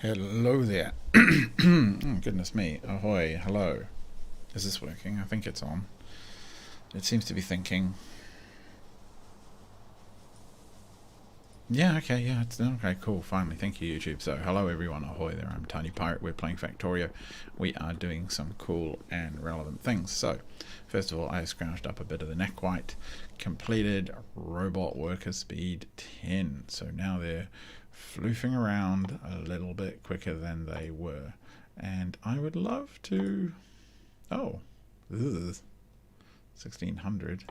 Hello there. Oh, goodness me. Ahoy. Hello. Is this working? I think it's on. It seems to be thinking. Yeah, okay, yeah, it's okay, cool, finally, thank you YouTube. So, hello everyone, ahoy there, I'm Tiny Pirate, we're playing Factorio. We are doing some cool and relevant things. So, first of all, I scrounged up a bit of the neck white, completed robot worker speed 10. So now they're floofing around a little bit quicker than they were. And I would love to, oh, ugh, 1600,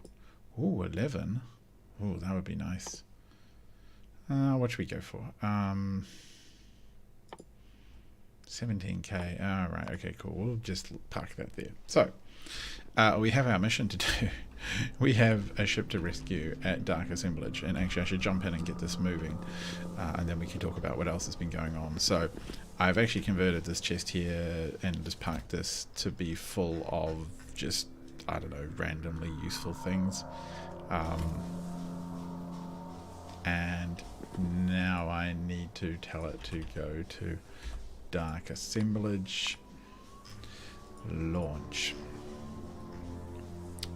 ooh, 11, ooh, that would be nice. What should we go for? 17k. Alright, okay, cool. We'll just park that there. So, we have our mission to do. We have a ship to rescue at Dark Assemblage, and actually I should jump in and get this moving, and then we can talk about what else has been going on. So, I've actually converted this chest here and just parked this to be full of just, I don't know, randomly useful things. And now I need to tell it to go to Dark Assemblage, launch.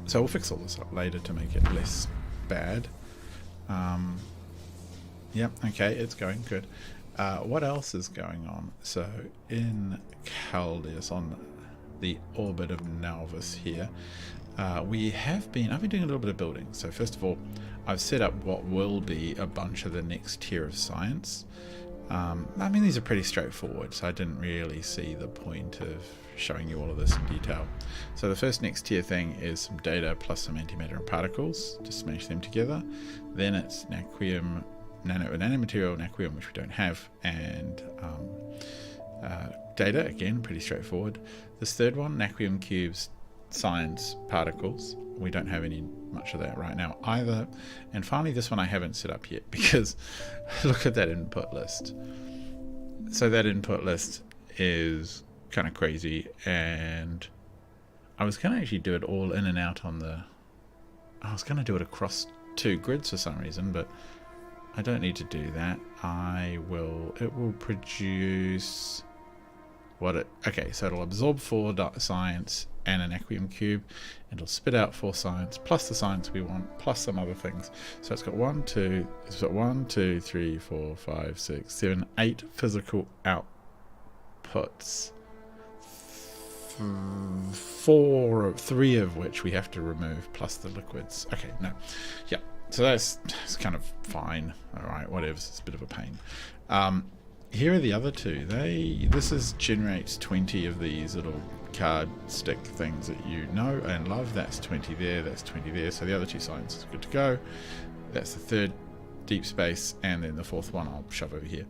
So we'll fix all this up later to make it less bad. Yep, okay, it's going good. What else is going on? So in Caldeus, on the orbit of Nalvis here, I've been doing a little bit of building. So first of all, I've set up what will be a bunch of the next tier of science. I mean, these are pretty straightforward, so I didn't really see the point of showing you all of this in detail. So the first next tier thing is some data plus some antimatter and particles, to smash them together. Then it's naquium, nanomaterial, naquium, which we don't have, and data, again, pretty straightforward. This third one, naquium cubes, science, particles. We don't have much of that right now either. And finally, this one I haven't set up yet because look at that input list. So that input list is kind of crazy, and I was going to actually do it all in and out on the... I was going to do it across two grids for some reason, but I don't need to do that. It will produce... Okay, so it'll absorb 4 science and an naquium cube, and it'll spit out 4 science plus the science we want plus some other things. So it's got 1, 2, 3, 4, 5, 6, 7, 8 physical outputs. 3 of which we have to remove plus the liquids. Okay, no, yeah. So that's kind of fine. All right, whatever. It's a bit of a pain. Here are the other two. This generates 20 of these little card stick things that you know and love. That's 20 there, that's 20 there. So the other 2 science is good to go. That's the third deep space, and then the fourth one I'll shove over here.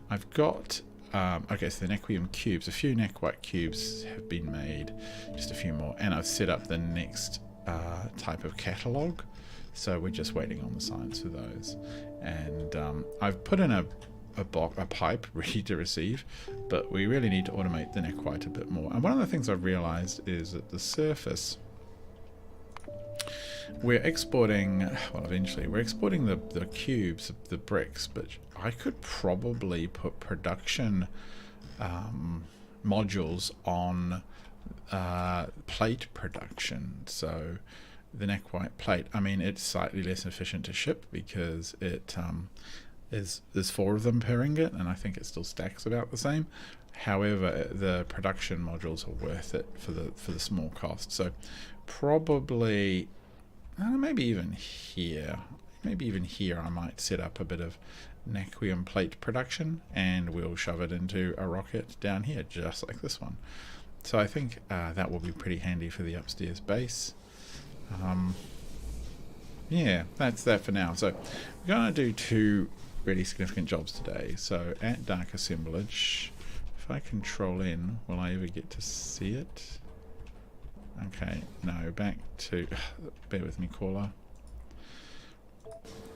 I've got, okay, so the naquium cubes, a few white cubes have been made, just a few more, and I've set up the next type of catalog. So we're just waiting on the science for those. And I've put in a pipe ready to receive, but we really need to automate the neck white a bit more. And one of the things I've realized is that the surface, we're exporting, well, eventually we're exporting the cubes, the bricks, but I could probably put production modules on plate production. So the neck white plate, I mean, it's slightly less efficient to ship because there's 4 of them per ingot, and I think it still stacks about the same. However, the production modules are worth it for the small cost. So probably maybe even here I might set up a bit of naquium plate production, and we'll shove it into a rocket down here just like this one. So I think that will be pretty handy for the upstairs base. Yeah, that's that for now. So we're going to do 2 really significant jobs today. So at Dark Assemblage, if I control in, will I ever get to see it? Okay, no, back to, bear with me, caller.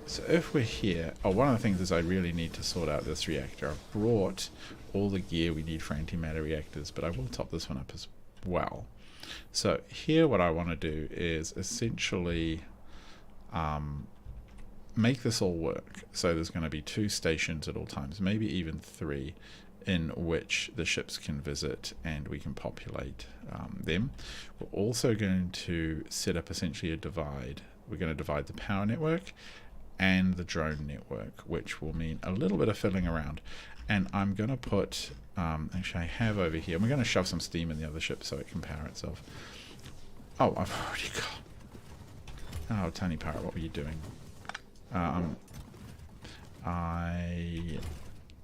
So if we're here, one of the things is I really need to sort out this reactor. I've brought all the gear we need for antimatter reactors, but I will top this one up as well. So here what I want to do is essentially make this all work, so there's going to be 2 stations at all times, maybe even 3, in which the ships can visit and we can populate them. We're also going to set up essentially a divide. We're going to divide the power network and the drone network, which will mean a little bit of fiddling around. And I'm going to put, actually I have over here, we're going to shove some steam in the other ship so it can power itself. Oh, I've already got... Oh, Tiny Parrot, what were you doing?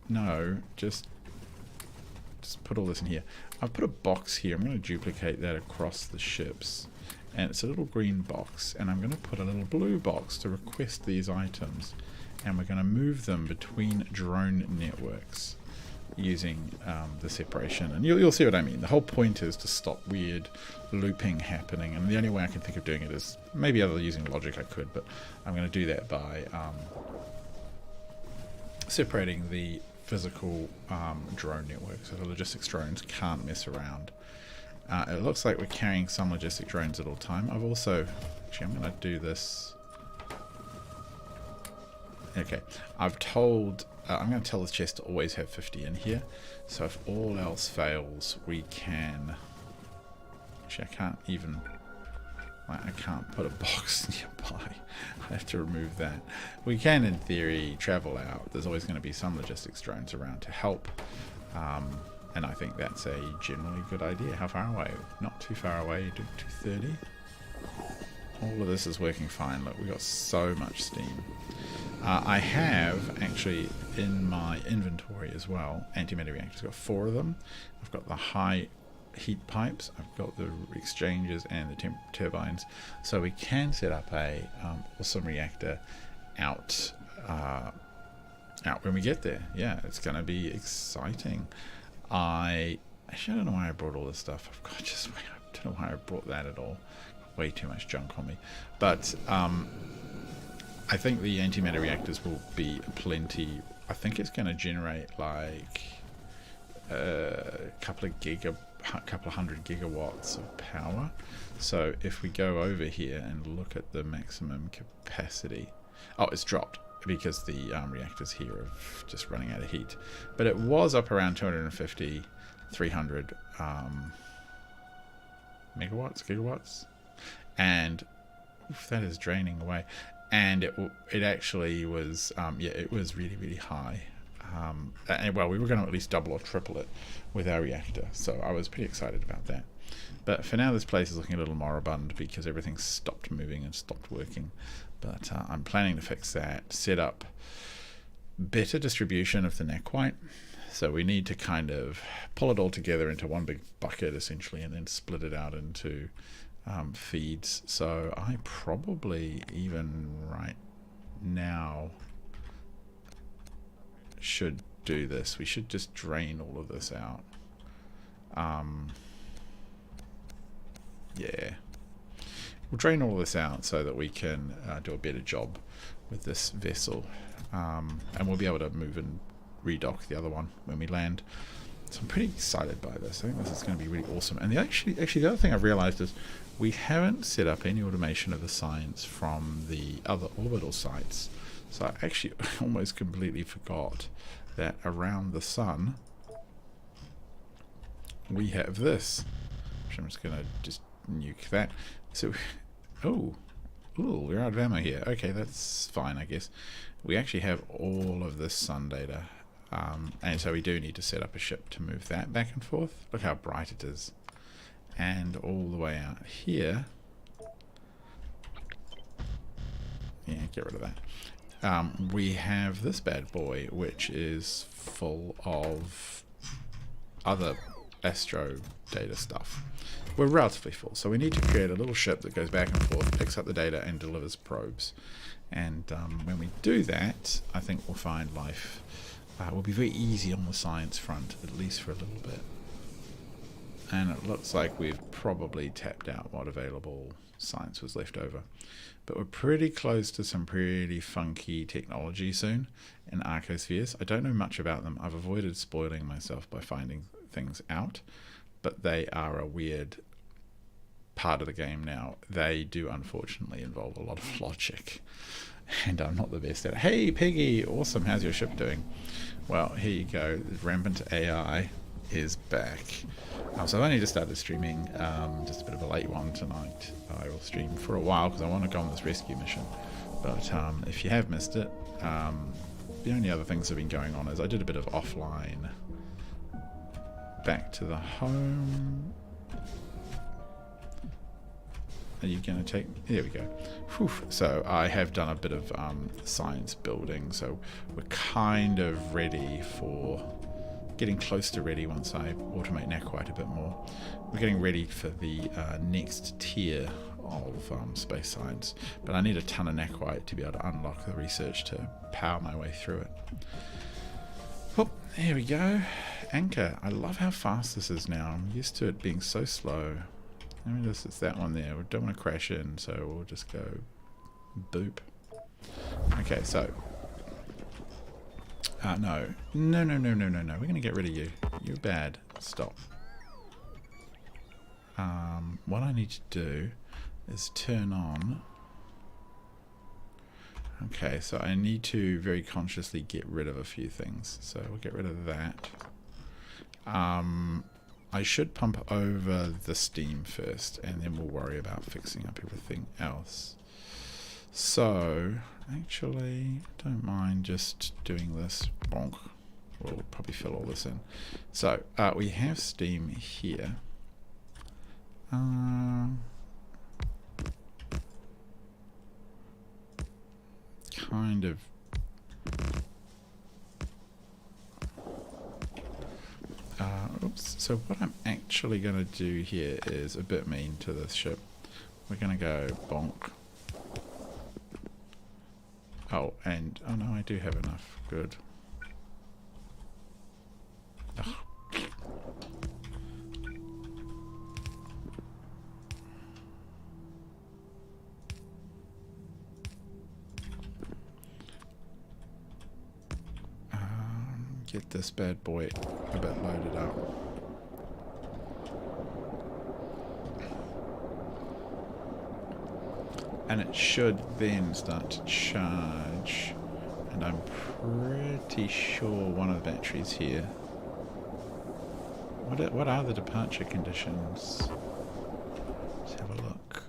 No, just put all this in here. I've put a box here. I'm going to duplicate that across the ships. And it's a little green box. And I'm going to put a little blue box to request these items. And we're going to move them between drone networks using the separation. And you'll see what I mean. The whole point is to stop weird looping happening. And the only way I can think of doing it is, maybe other using logic I could, but I'm going to do that by separating the physical drone network, so the logistics drones can't mess around. It looks like we're carrying some logistic drones at all time. I've also, actually I'm going to do this. Okay, I'm going to tell this chest to always have 50 in here, so if all else fails we can, actually I can't put a box nearby. I have to remove that. We can, in theory, travel out. There's always going to be some logistics drones around to help. And I think that's a generally good idea. How far away? Not too far away. Do 230. All of this is working fine. Look, we've got so much steam. I have, actually, in my inventory as well, antimatter reactors. I've got 4 of them. I've got the high heat pipes, I've got the exchangers and the turbines, so we can set up a awesome reactor out when we get there. Yeah, it's going to be exciting. I don't know why I brought all this stuff. I don't know why I brought that at all. Way too much junk on me. But I think the antimatter reactors will be plenty. I think it's going to generate like a couple of hundred gigawatts of power. So if we go over here and look at the maximum capacity, oh, it's dropped because the reactors here are just running out of heat, but it was up around 250 300 gigawatts, and that is draining away. And it actually was it was really high. And well, we were going to at least double or triple it with our reactor, so I was pretty excited about that. But for now, this place is looking a little moribund because everything stopped moving and stopped working. But I'm planning to fix that, set up better distribution of the neck-white. So we need to kind of pull it all together into one big bucket, essentially, and then split it out into feeds. So I probably even right now should do this. We should just drain all of this out. Yeah, we'll drain all of this out so that we can do a better job with this vessel, and we'll be able to move and redock the other one when we land. So I'm pretty excited by this. I think this is going to be really awesome. And actually the other thing I've realized is we haven't set up any automation of the science from the other orbital sites. So I actually almost completely forgot that around the sun we have this. I'm just going to just nuke that. So, we're out of ammo here. Okay, that's fine, I guess. We actually have all of this sun data. And so we do need to set up a ship to move that back and forth. Look how bright it is. And all the way out here. Yeah, get rid of that. We have this bad boy, which is full of other astro data stuff. We're relatively full, so we need to create a little ship that goes back and forth, picks up the data, and delivers probes. And when we do that, I think we'll find life will be very easy on the science front, at least for a little bit. And it looks like we've probably tapped out what available science was left over. But we're pretty close to some pretty funky technology soon in arcospheres. I don't know much about them. I've avoided spoiling myself by finding things out, but they are a weird part of the game now. They do unfortunately involve a lot of logic. And I'm not the best at it. Hey Peggy, awesome, how's your ship doing? Well, here you go. Rampant AI is back. So I've only just started streaming, just a bit of a late one tonight. I will stream for a while because I want to go on this rescue mission. But if you have missed it, the only other things that have been going on is I did a bit of offline back to the home. Are you going to take... There we go. Whew. So I have done a bit of science building, so we're kind of ready for... Getting close to ready once I automate Naquite a bit more. We're getting ready for the next tier of space science, but I need a ton of Naquite to be able to unlock the research to power my way through it. Oh, here we go. Anchor. I love how fast this is now. I'm used to it being so slow. I mean, it's that one there. We don't want to crash in, so we'll just go boop. Okay, so no. We're going to get rid of you. You're bad. Stop. What I need to do is turn on. Okay, so I need to very consciously get rid of a few things. So we'll get rid of that. I should pump over the steam first, and then we'll worry about fixing up everything else. So, actually, don't mind just doing this. Bonk. We'll probably fill all this in. So, we have steam here. Kind of. Oops. So what I'm actually going to do here is a bit mean to this ship. We're going to go bonk. Oh, and oh no, I do have enough. Good. Ugh. Get this bad boy a bit loaded up. And it should then start to charge. And I'm pretty sure one of the batteries here. What are the departure conditions? Let's have a look.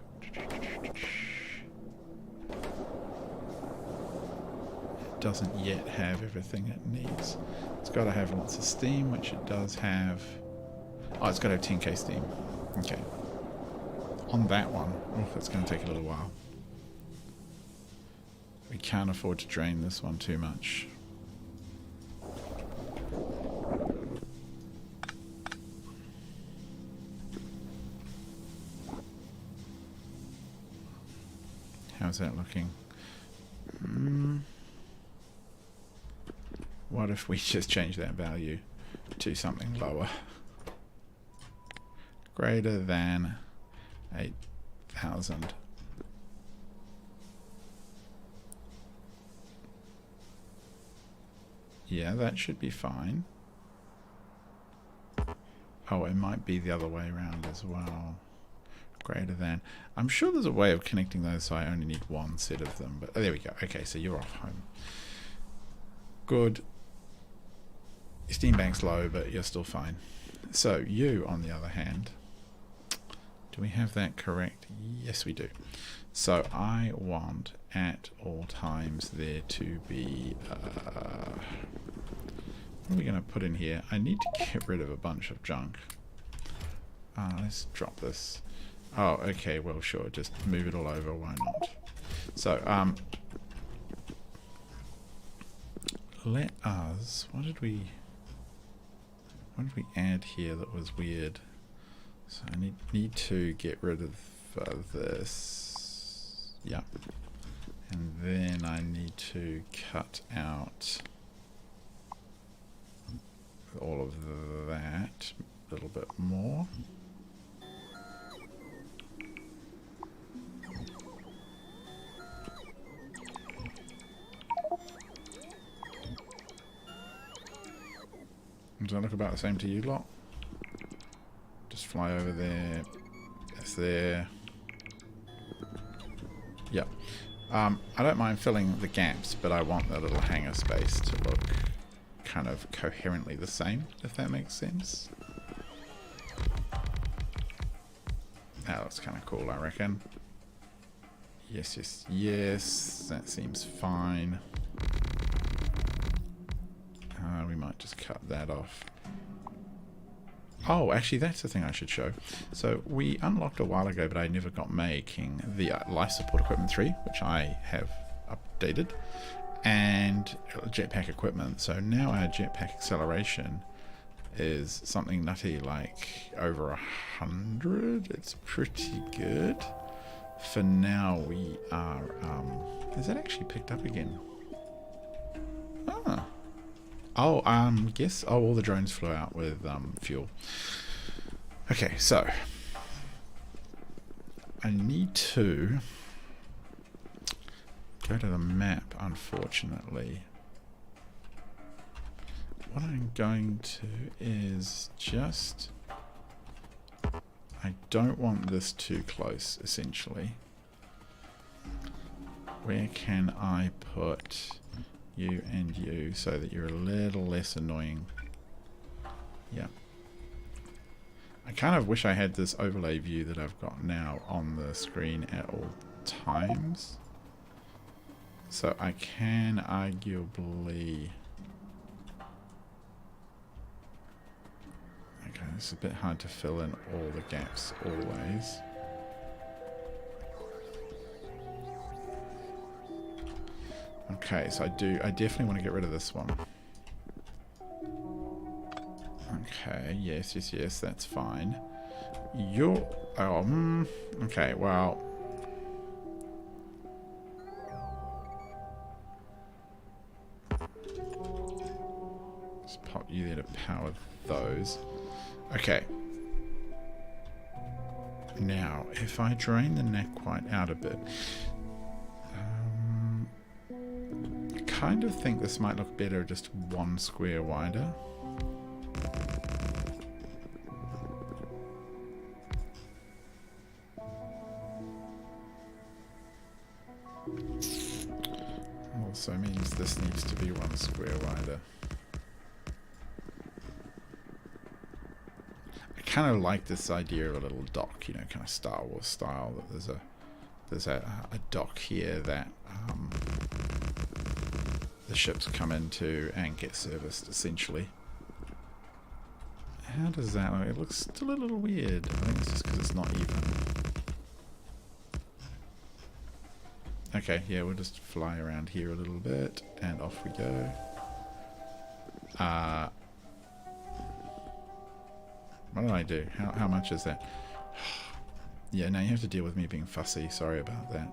Doesn't yet have everything it needs. It's got to have lots of steam, which it does have. Oh, it's got to have 10k steam. Okay. On that one, oh, it's going to take a little while. We can't afford to drain this one too much. How's that looking? What if we just change that value to something lower? Greater than 8,000. Yeah, that should be fine. Oh, it might be the other way around as well. Greater than. I'm sure there's a way of connecting those so I only need one set of them. But oh, there we go. Okay, so you're off home. Good. Your steam bank's low, but you're still fine. So you, on the other hand, do we have that correct? Yes, we do. So I want at all times there to be... what are we going to put in here? I need to get rid of a bunch of junk. Let's drop this. Oh, okay, well, sure. Just move it all over. Why not? So, let us... What did we add here that was weird? So I need to get rid of this. Yeah. And then I need to cut out all of that a little bit more. Does that look about the same to you lot? Just fly over there. That's there. Yep. I don't mind filling the gaps, but I want the little hangar space to look kind of coherently the same, if that makes sense. That looks kind of cool, I reckon. Yes, yes, yes. That seems fine. We might just cut that off. Oh, actually, that's the thing I should show. So we unlocked a while ago, but I never got making the life support equipment 3, which I have updated, and jetpack equipment. So now our jetpack acceleration is something nutty like over 100. It's pretty good. For now, we are... is that actually picked up again? Ah. Oh, guess... Oh, all the drones flew out with fuel. Okay, so... I need to go to the map, unfortunately. What I'm going to is just... I don't want this too close, essentially. Where can I put you and you so that you're a little less annoying? Yeah. I kind of wish I had this overlay view that I've got now on the screen at all times. So I can arguably... Okay, it's a bit hard to fill in all the gaps always. Okay, so I definitely want to get rid of this one. Okay, yes, yes, yes, that's fine. You're... Oh, okay, well... Just pop you there to power those. Okay. Now, if I drain the neck quite out a bit... I kind of think this might look better just one square wider. Also means this needs to be one square wider. I kind of like this idea of a little dock, you know, kind of Star Wars style. That there's a dock here that the ships come into and get serviced, essentially. How does that look? It looks still a little weird. I think it's just because it's not even. Okay, yeah, we'll just fly around here a little bit, and off we go. What did I do? How much is that? Yeah, now you have to deal with me being fussy. Sorry about that.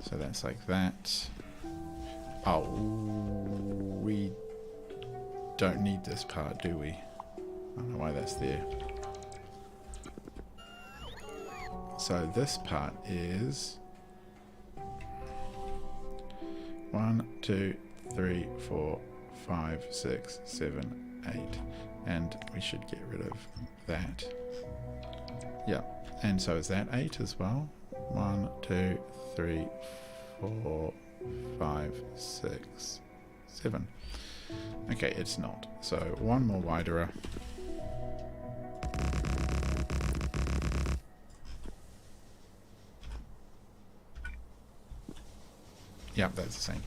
So that's like that. Oh, we don't need this part, do we? I don't know why that's there. So this part is 1, 2, 3, 4, 5, 6, 7, 8, and we should get rid of that. Yeah, and so is that 8 as well? 1, 2, 3, 4, 5, 6, 7. Okay, it's not. So one more widerer. Yeah, that's the same.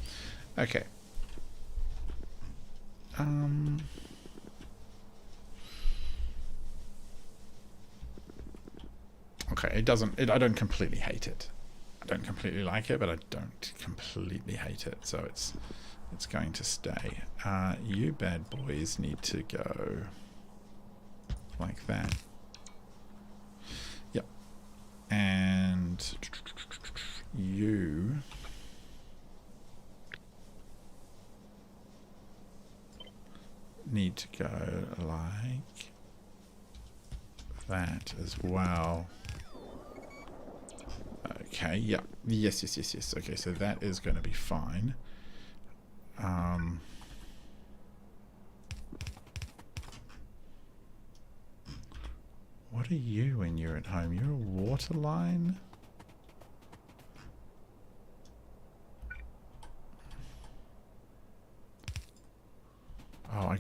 Okay. Okay, it doesn't... I don't completely hate it. I don't completely like it, but I don't completely hate it. So it's going to stay. You bad boys need to go like that. Yep. And you... need to go like that as well. Okay, yeah. Yes, yes, yes, yes. Okay, so that is going to be fine. What are you when you're at home? You're a water line?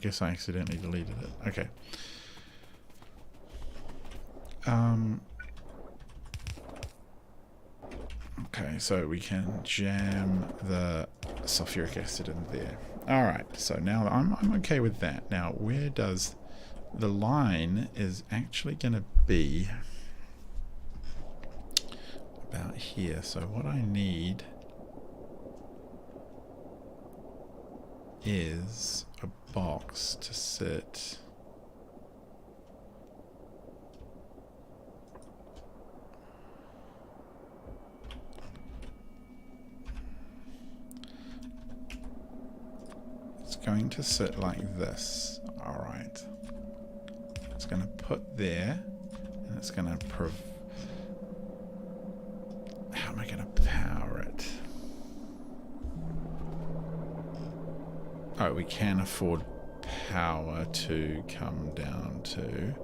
guess I accidentally deleted it. Okay. Okay, so we can jam the sulfuric acid in there. Alright, so now I'm okay with that. Now, where does the line is actually going to be about here. So what I need is a box to sit. It's going to sit like this. All right. It's going to put there, and it's going to how am I going to power it? Oh, we can afford power to come down to.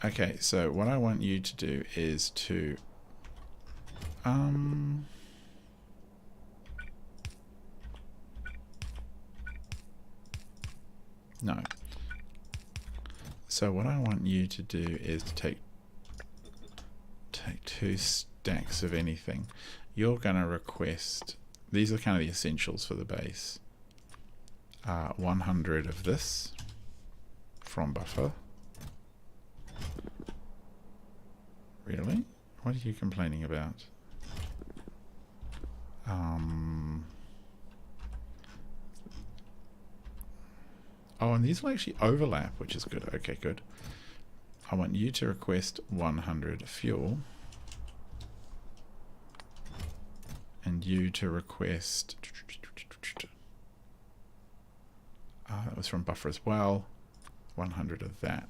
Okay, so what I want you to do is to no. So what I want you to do is to take 2 stacks of anything. You're going to request, these are kind of the essentials for the base. 100 of this from buffer. Really? What are you complaining about? Oh, and these will actually overlap, which is good. Okay, good. I want you to request 100 fuel. And you to request... that was from buffer as well. 100 of that.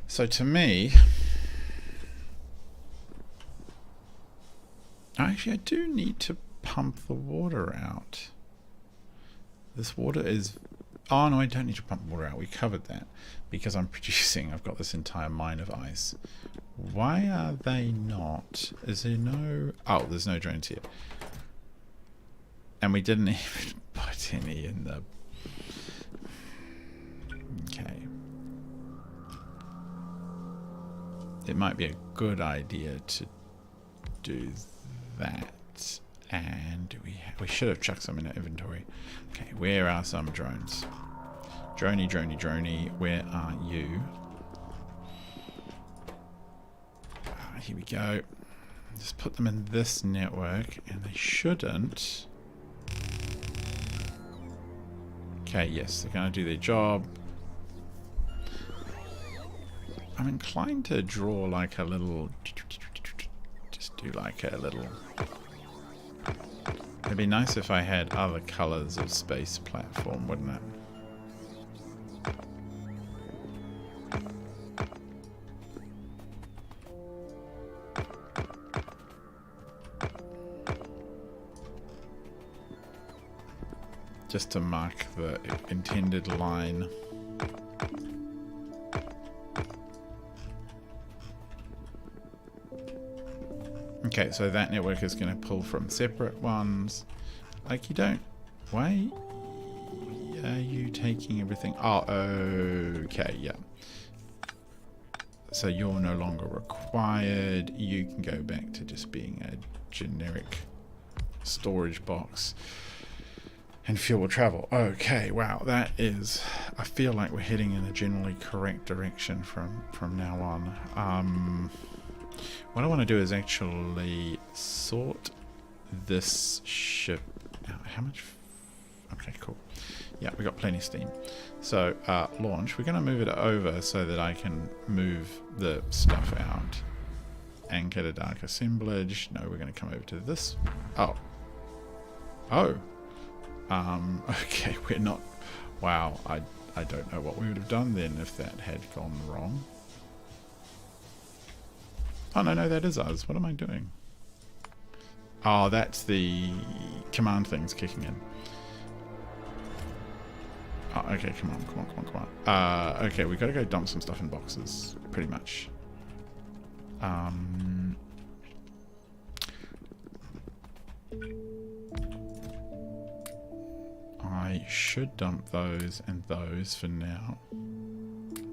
So to me... Actually, I do need to pump the water out. This water is... Oh no, I don't need to pump water out. We covered that. Because I'm producing, I've got this entire mine of ice. Why are they not? Is there no... Oh, there's no drones here. And we didn't even put any in the... Okay. It might be a good idea to do that. And we should have chucked some in our inventory. Okay, where are some drones? Droney, droney, droney, where are you? Here we go. Just put them in this network, and they shouldn't. Okay, yes, they're going to do their job. I'm inclined to draw like a little... Just do like a little... It'd be nice if I had other colors of space platform, wouldn't it? Just to mark the intended line. Okay, so that network is going to pull from separate ones. Like, you don't... Why are you taking everything? Oh, okay, yeah. So you're no longer required. You can go back to just being a generic storage box. And fuel will travel. Okay, wow, that is... I feel like we're heading in a generally correct direction from now on. What I want to do is actually sort this ship out. How much? Okay, cool. Yeah, we got plenty of steam. So, launch. We're going to move it over so that I can move the stuff out. Anchor to dark assemblage. No, we're going to come over to this. Oh. Oh. Okay, we're not... Wow, I don't know what we would have done then if that had gone wrong. Oh, no, that is us. What am I doing? Oh, that's the command things kicking in. Oh, okay, come on, come on, come on, come on. Okay, we gotta go dump some stuff in boxes, pretty much. I should dump those and those for now.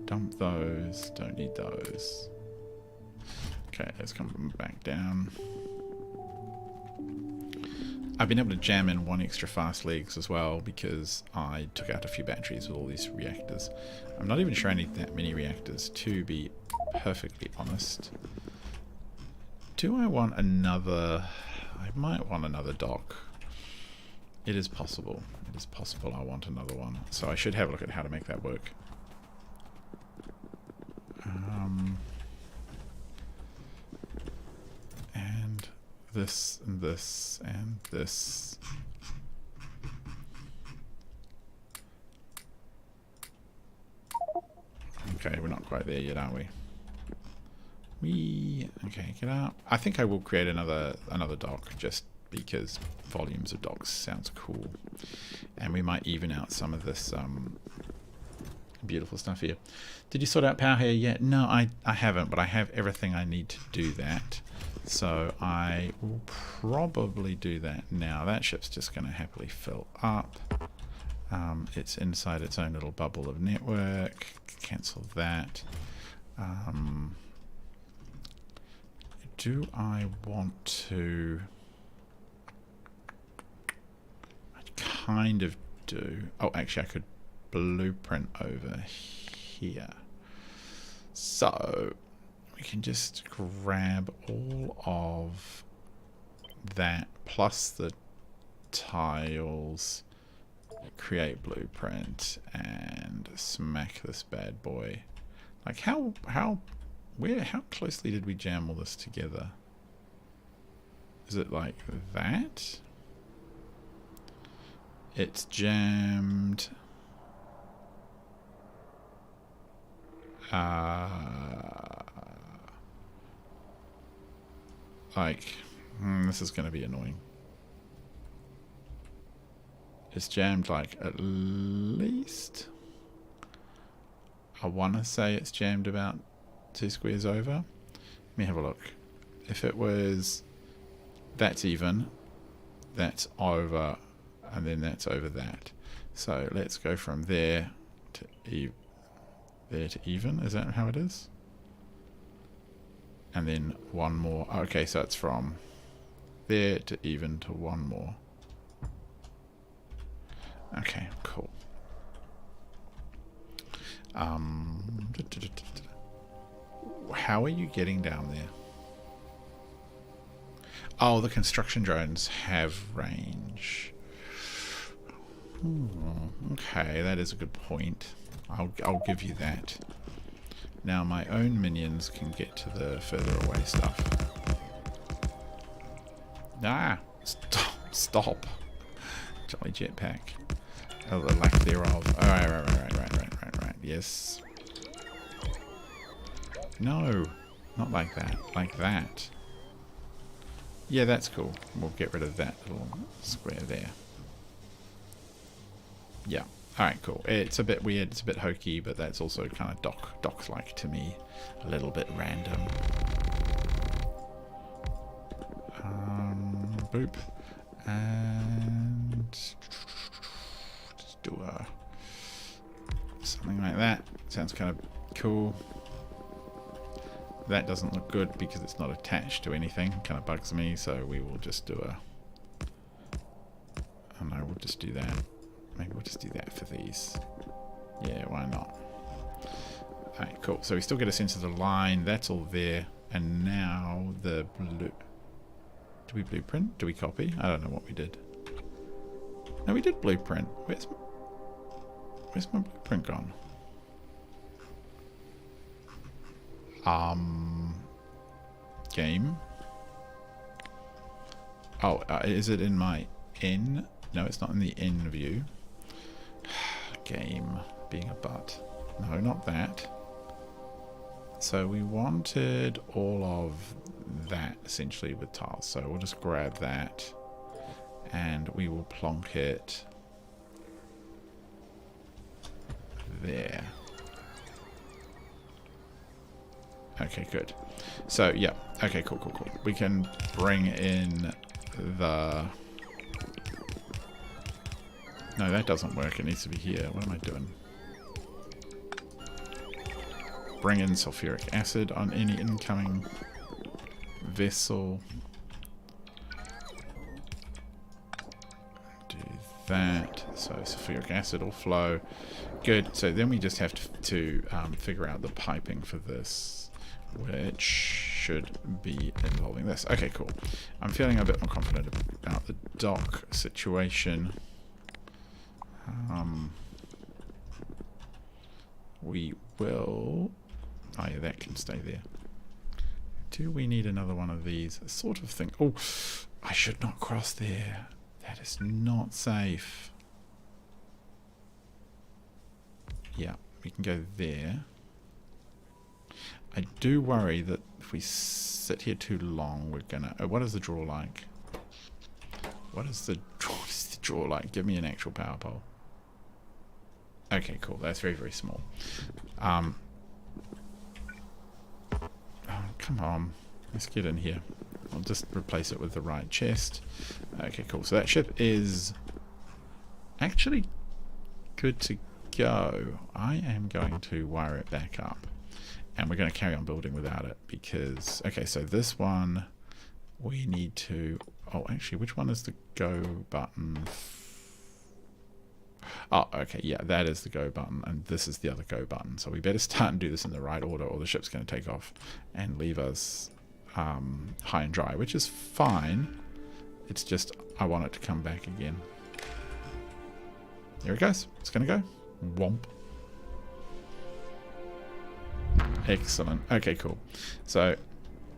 Dump those, don't need those. Okay, let's come back down. I've been able to jam in one extra fast legs as well because I took out a few batteries with all these reactors. I'm not even sure I need that many reactors, to be perfectly honest. Do I want another... I might want another dock. It is possible. It is possible I want another one. So I should have a look at how to make that work. And this, and this, and this. Okay, we're not quite there yet, are we? Okay, get up. I think I will create another dock just because volumes of docks sounds cool. And we might even out some of this beautiful stuff here. Did you sort out power here yet? No, I haven't, but I have everything I need to do that. So I will probably do that now. That ship's just going to happily fill up. It's inside its own little bubble of network. Cancel that. Do I want to... I kind of do. Oh, actually I could blueprint over here. So we can just grab all of that plus the tiles, create blueprint, and smack this bad boy. Like how closely did we jam all this together? Is it like that? It's jammed. This is going to be annoying. It's jammed like at least, I want to say it's jammed about 2 squares over. Let me have a look. If it was, that's even, that's over, and then that's over that. So let's go from there to there to even. Is that how it is? And then one more. Okay, so it's from there to even to one more. Okay, cool. How are you getting down there? Oh, the construction drones have range. Okay, that is a good point. I'll give you that. Now my own minions can get to the further away stuff. Ah, stop. Jolly jetpack. Oh, the lack thereof. Oh, right. Yes. No, not like that. Like that. Yeah, that's cool. We'll get rid of that little square there. Yeah. Alright, cool. It's a bit weird, it's a bit hokey, but that's also kind of docs-like to me. A little bit random. Boop. And just do something like that. Sounds kind of cool. That doesn't look good because it's not attached to anything. Kind of bugs me, so we will just do and I will just do that. Maybe we'll just do that for these. Yeah, why not? Alright, cool. So we still get a sense of the line. That's all there. And now the blue... Do we blueprint? Do we copy? I don't know what we did. No, we did blueprint. Where's my blueprint gone? Game. Oh, is it in my N? No, it's not in the N view. Game being a butt. No, not that. So we wanted all of that essentially with tiles. So we'll just grab that and we will plonk it there. Okay, good. So, yeah. Okay, cool. We can bring in the... No, that doesn't work. It needs to be here. What am I doing? Bring in sulfuric acid on any incoming vessel. Do that. So sulfuric acid will flow. Good. So then we just have to figure out the piping for this, which should be involving this. Okay, cool. I'm feeling a bit more confident about the dock situation. We will... Oh yeah, that can stay there. Do we need another one of these? Sort of thing. Oh, I should not cross there. That is not safe. Yeah, we can go there. I do worry that if we sit here too long, we're gonna... Oh, what is the draw like? What is the draw like? Give me an actual power pole. Okay, cool. That's very, very small. Oh, come on. Let's get in here. I'll just replace it with the right chest. Okay, cool. So that ship is actually good to go. I am going to wire it back up. And we're going to carry on building without it because... Okay, so this one we need to... Oh, actually, which one is the go button? Oh, okay, yeah, that is the go button, and this is the other go button. So we better start and do this in the right order, or the ship's going to take off and leave us high and dry, which is fine. It's just I want it to come back again. There it goes. It's going to go. Womp. Excellent. Okay, cool. So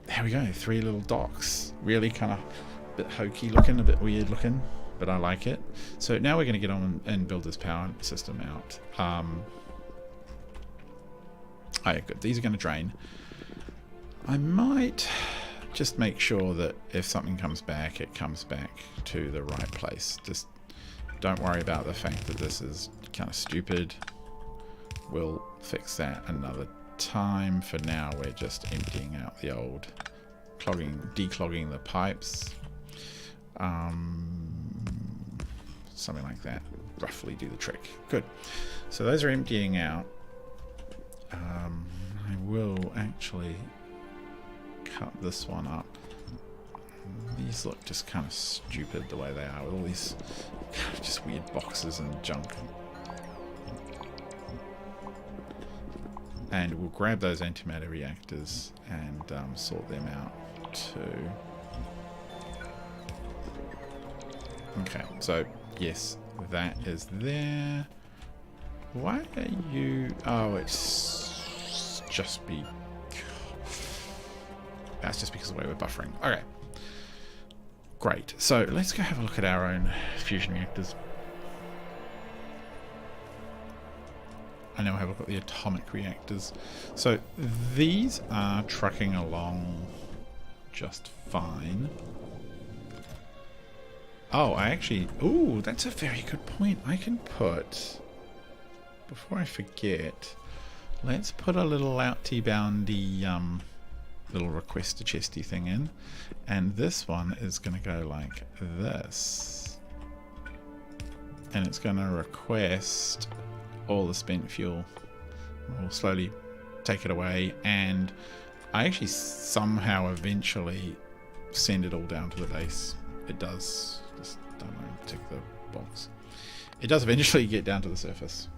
there we go. 3 little docks. Really kind of a bit hokey looking, a bit weird looking, but I like it. So now we're going to get on and build this power system out. Oh yeah, good. These are going to drain. I might just make sure that if something comes back, it comes back to the right place. Just don't worry about the fact that this is kind of stupid. We'll fix that another time. For now, we're just emptying out the old, declogging the pipes. Something like that. Roughly do the trick. Good. So those are emptying out. I will actually cut this one up. These look just kind of stupid the way they are, with all these kind of just weird boxes and junk. And we'll grab those antimatter reactors and sort them out too. Okay, so yes, that is there. Why are you... Oh, it's just that's just because of the way we're buffering. Okay. Great. So let's go have a look at our own fusion reactors. I now have a look at the atomic reactors. So these are trucking along just fine. Oh, I actually... Ooh, that's a very good point. I can put... Before I forget, let's put a little outy-boundy little requester chesty thing in. And this one is going to go like this. And it's going to request all the spent fuel. We'll slowly take it away. And I actually somehow eventually send it all down to the base. It does. Just don't know, tick the box. It does eventually get down to the surface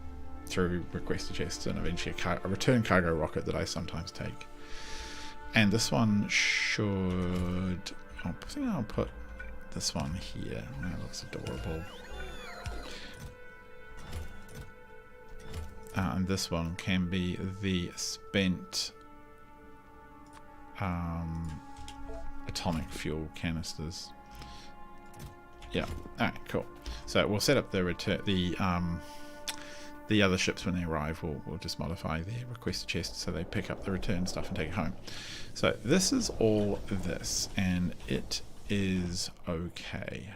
through requester chests and eventually a return cargo rocket that I sometimes take. And this one should... I think I'll put this one here. That looks adorable. And this one can be the spent atomic fuel canisters. Yeah. Alright, cool. So we'll set up the return, the other ships when they arrive. We'll just modify their request chests so they pick up the return stuff and take it home. So this is all this, and it is okay.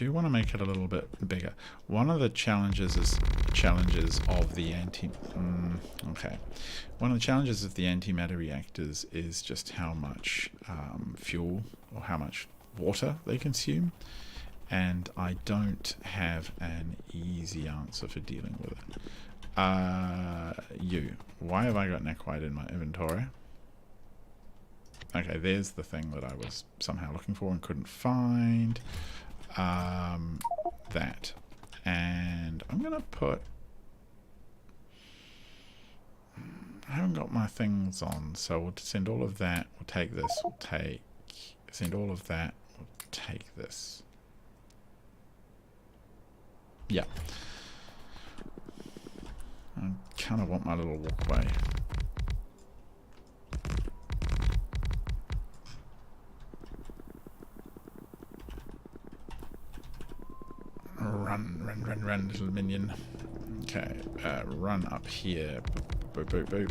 do want to make it a little bit bigger. One of the challenges of the One of the challenges of the antimatter reactors is just how much fuel or how much water they consume, and I don't have an easy answer for dealing with it. Why have I got Nequite in my inventory? Okay, there's the thing that I was somehow looking for and couldn't find. That. And I'm going to put... I haven't got my things on, so we'll send all of that. We'll take this. We'll send all of that. We'll take this. Yeah. I kind of want my little walkway. Run, little minion. Okay, run up here. Boop, boop, boop.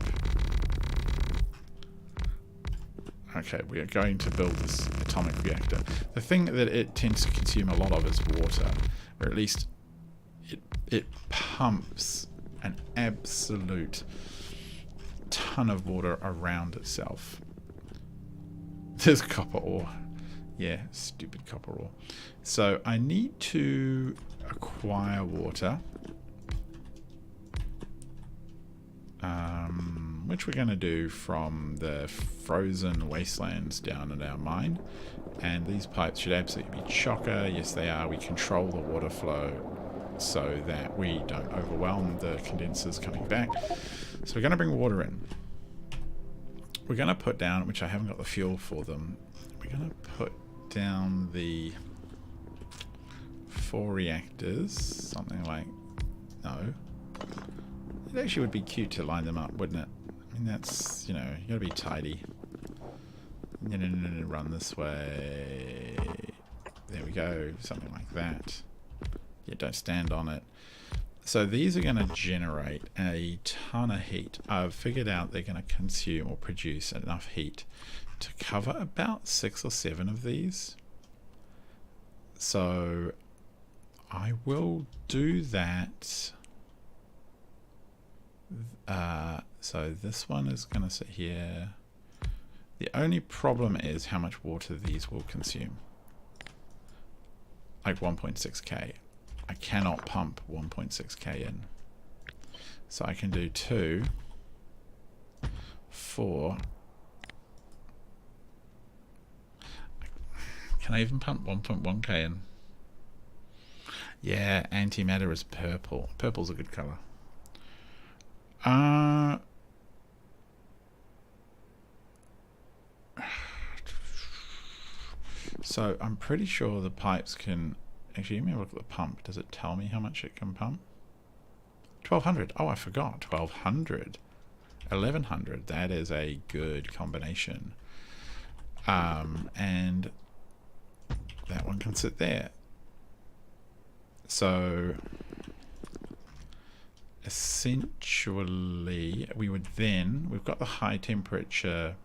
Okay, we are going to build this atomic reactor. The thing that it tends to consume a lot of is water, or at least it pumps an absolute ton of water around itself. There's copper ore. Yeah, stupid copper ore. So I need to acquire water, which we're going to do from the frozen wastelands down at our mine. And these pipes should absolutely be chocker. Yes, they are. We control the water flow so that we don't overwhelm the condensers coming back. So we're going to bring water in. We're going to put down, which I haven't got the fuel for them, we're going to put down the 4 reactors, something like, no. It actually would be cute to line them up, wouldn't it? I mean, that's, you know, you gotta be tidy. No, run this way. There we go, something like that. Yeah, don't stand on it. So these are going to generate a ton of heat. I've figured out they're going to consume or produce enough heat to cover about 6 or 7 of these. So I will do that. So this one is going to sit here. The only problem is how much water these will consume. Like 1.6k. I cannot pump 1.6k in. So I can do 2, 4. Can I even pump 1.1k in? Yeah, antimatter is purple. Purple's a good color. So I'm pretty sure the pipes can... Actually, let me look at the pump. Does it tell me how much it can pump? 1200. Oh, I forgot. 1200. 1100. That is a good combination. And that one can sit there. So essentially we would then, we've got the high temperature.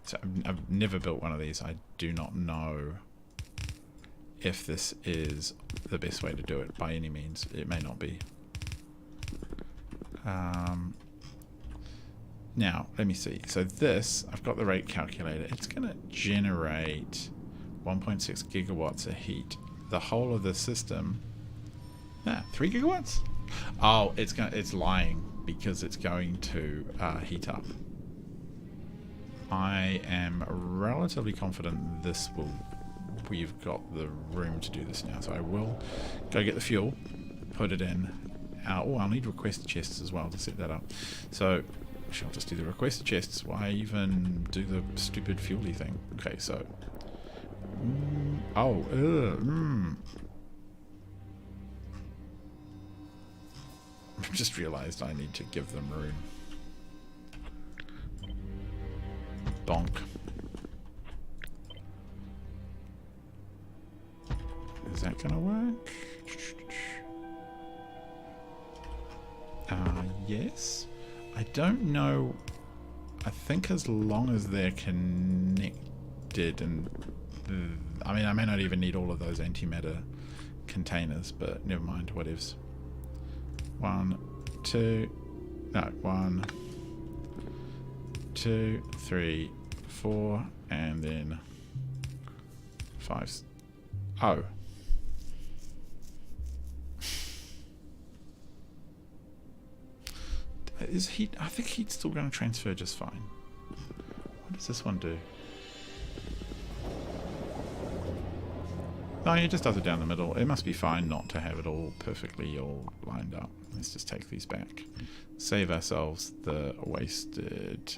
So I've never built one of these. I do not know if this is the best way to do it by any means. It may not be. Now let me see. So this, I've got the rate calculator. It's going to generate 1.6 gigawatts of heat. The whole of the system. 3 gigawatts. Oh, it's lying because it's going to heat up. I am relatively confident this will. We've got the room to do this now, so I will go get the fuel, put it in. Oh, I'll need request chests as well to set that up. So I'll just do the request chests. Why even do the stupid fuely thing? Okay, so I've just realized I need to give them room. Bonk. Is that gonna work? Yes. I don't know. I think as long as they're connected, and I mean, I may not even need all of those antimatter containers, but never mind, whatevs. 1, 2, no, 1, 2, 3, 4, and then 5. Oh. Is heat? I think heat's still going to transfer just fine. What does this one do? No, it just does it down the middle. It must be fine not to have it all perfectly all lined up. Let's just take these back. Save ourselves the wasted...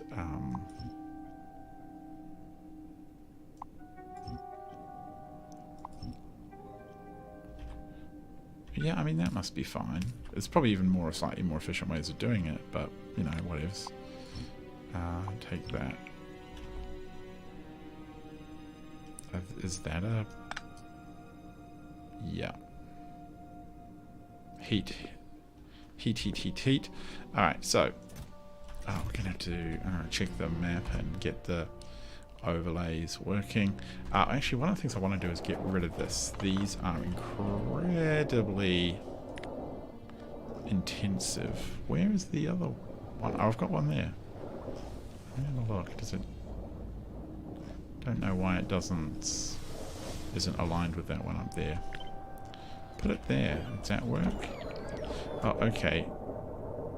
yeah, I mean, that must be fine. It's probably even more slightly more efficient ways of doing it, but, you know, whatevs. Take that. Is that a... yeah. Heat. Alright, so... oh, we're going to have to check the map and get the overlays working. Actually, one of the things I want to do is get rid of this. These are incredibly intensive. Where is the other one? Oh, I've got one there. Let me have a look. Does it... don't know why it isn't aligned with that one up there. Put it there. Does that work? Oh, okay.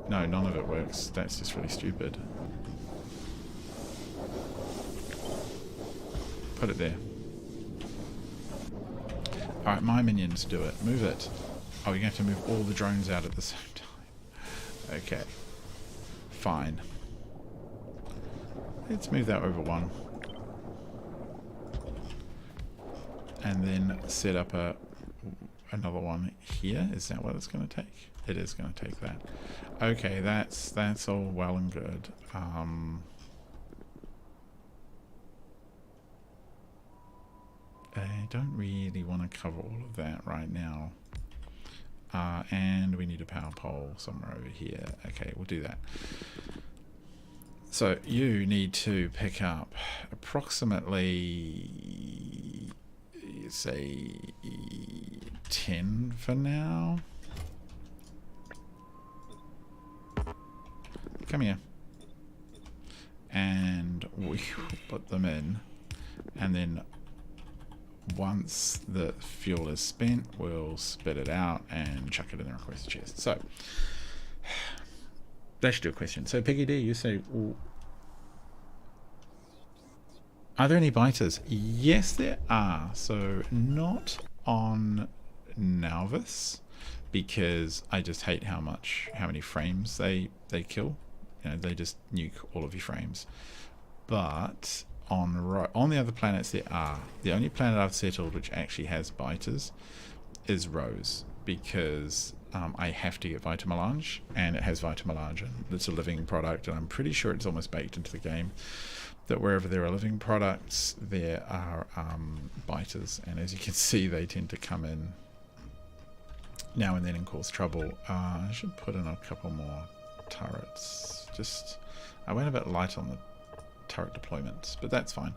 No, none of it works. That's just really stupid. Put it there. Alright, my minions do it. Move it. Oh, you're going to have to move all the drones out at the same time. Okay. Fine. Let's move that over one. And then set up another one here. Is that what it's going to take? It is going to take that. Okay, that's all well and good. I don't really want to cover all of that right now. And we need a power pole somewhere over here. Okay, we'll do that. So you need to pick up approximately, say, 10 for now. Come here. And we will put them in. And then once the fuel is spent, we'll spit it out and chuck it in the request chest. So, that should do a question. So, Peggy D, you say, are there any biters? Yes, there are. So, not on Nauvis, because I just hate how many frames they kill. You know, they just nuke all of your frames. But on the other planets there are. The only planet I've settled which actually has biters is Rose, because I have to get Vitamelange, and it has Vitamelange, and it's a living product, and I'm pretty sure it's almost baked into the game that wherever there are living products there are biters, and as you can see they tend to come in now and then and cause trouble. I should put in a couple more turrets. I went a bit light on the turret deployments, but that's fine.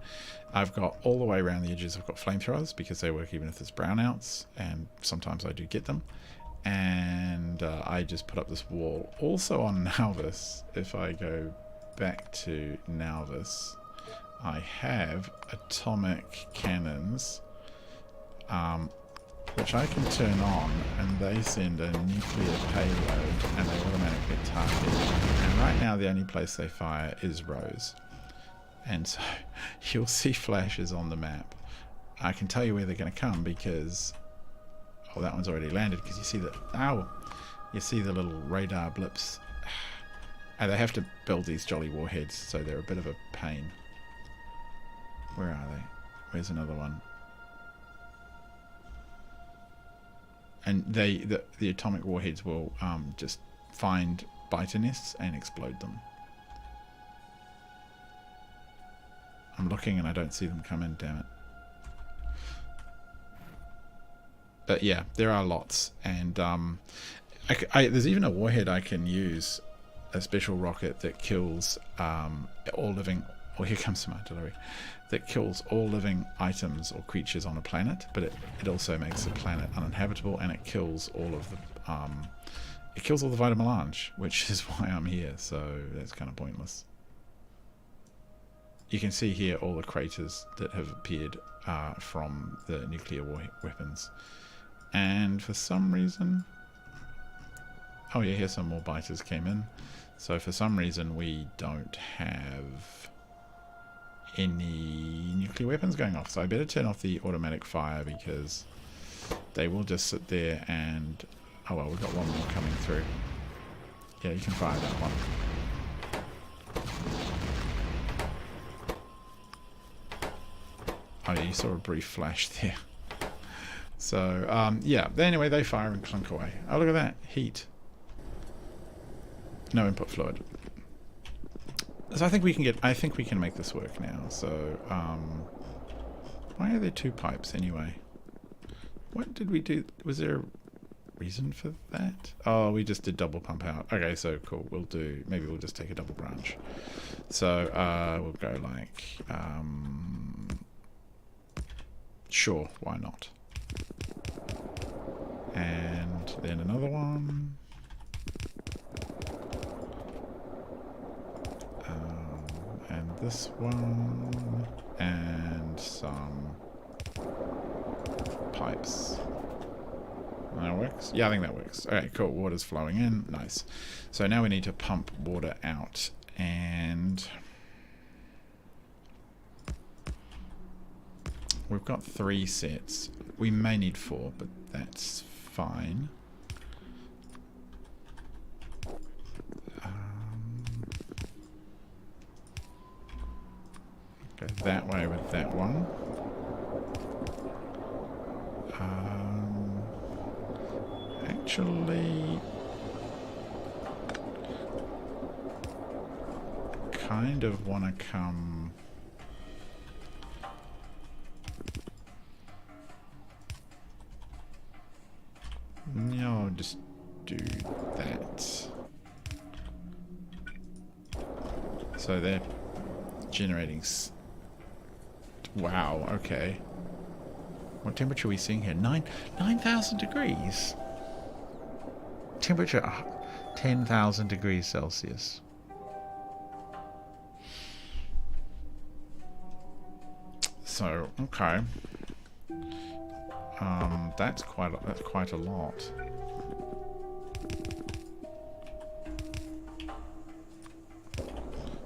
I've got all the way around the edges, I've got flamethrowers because they work even if there's brownouts, and sometimes I do get them. And I just put up this wall. Also on Nauvis, if I go back to Nauvis, I have atomic cannons, which I can turn on, and they send a nuclear payload, and they automatically target. And right now the only place they fire is Rose. And so you'll see flashes on the map. I can tell you where they're going to come because... oh, that one's already landed, because you see the... ow! You see the little radar blips. And they have to build these jolly warheads, so they're a bit of a pain. Where are they? Where's another one? And the atomic warheads will just find biter nests and explode them. I'm looking and I don't see them come in, damn it. But yeah, there are lots, and there's even a warhead I can use, a special rocket that kills all living well, here comes some artillery, that kills all living items or creatures on a planet, but it also makes the planet uninhabitable, and it kills all of the it kills all the Vita Melange, which is why I'm here. So that's kind of pointless. You can see here all the craters that have appeared from the nuclear weapons, and for some reason, oh yeah, here's some more biters came in. So for some reason we don't have any nuclear weapons going off. So I better turn off the automatic fire, because they will just sit there and... Oh well, we've got one more coming through. Yeah, you can fire that one. Oh yeah, you saw a brief flash there. So, yeah. Anyway, they fire and clunk away. Oh, look at that. Heat. No input fluid. So I think we can make this work now. So, why are there two pipes anyway? What did we do? Was there a reason for that? Oh, we just did double pump out. Okay, so cool. Maybe we'll just take a double branch. So, we'll go like, sure, why not? And then another one. And this one, and some pipes. That works? Yeah, I think that works. Okay, cool. Water's flowing in. Nice. So now we need to pump water out, and we've got 3 sets. We may need 4, but that's fine. Go that way with that one. Actually, kind of want to come... No, just do that. So they're generating... Wow, okay. What temperature are we seeing here? 9,000 degrees. Temperature 10,000 degrees Celsius. So, okay. That's quite a lot.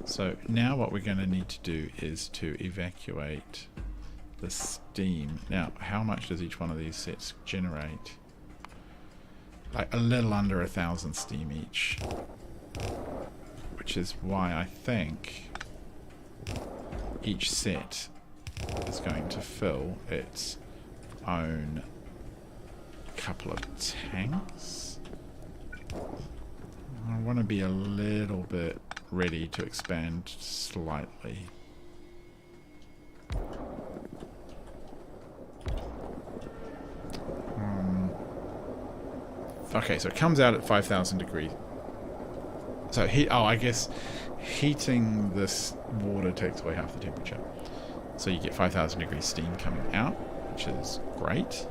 So now what we're going to need to do is to evacuate the steam. Now, how much does each one of these sets generate? Like a little under 1,000 steam each, which is why I think each set is going to fill its own couple of tanks. I want to be a little bit ready to expand slightly. Okay, so it comes out at 5,000 degrees. So I guess heating this water takes away half the temperature. So you get 5,000 degrees steam coming out, which is great.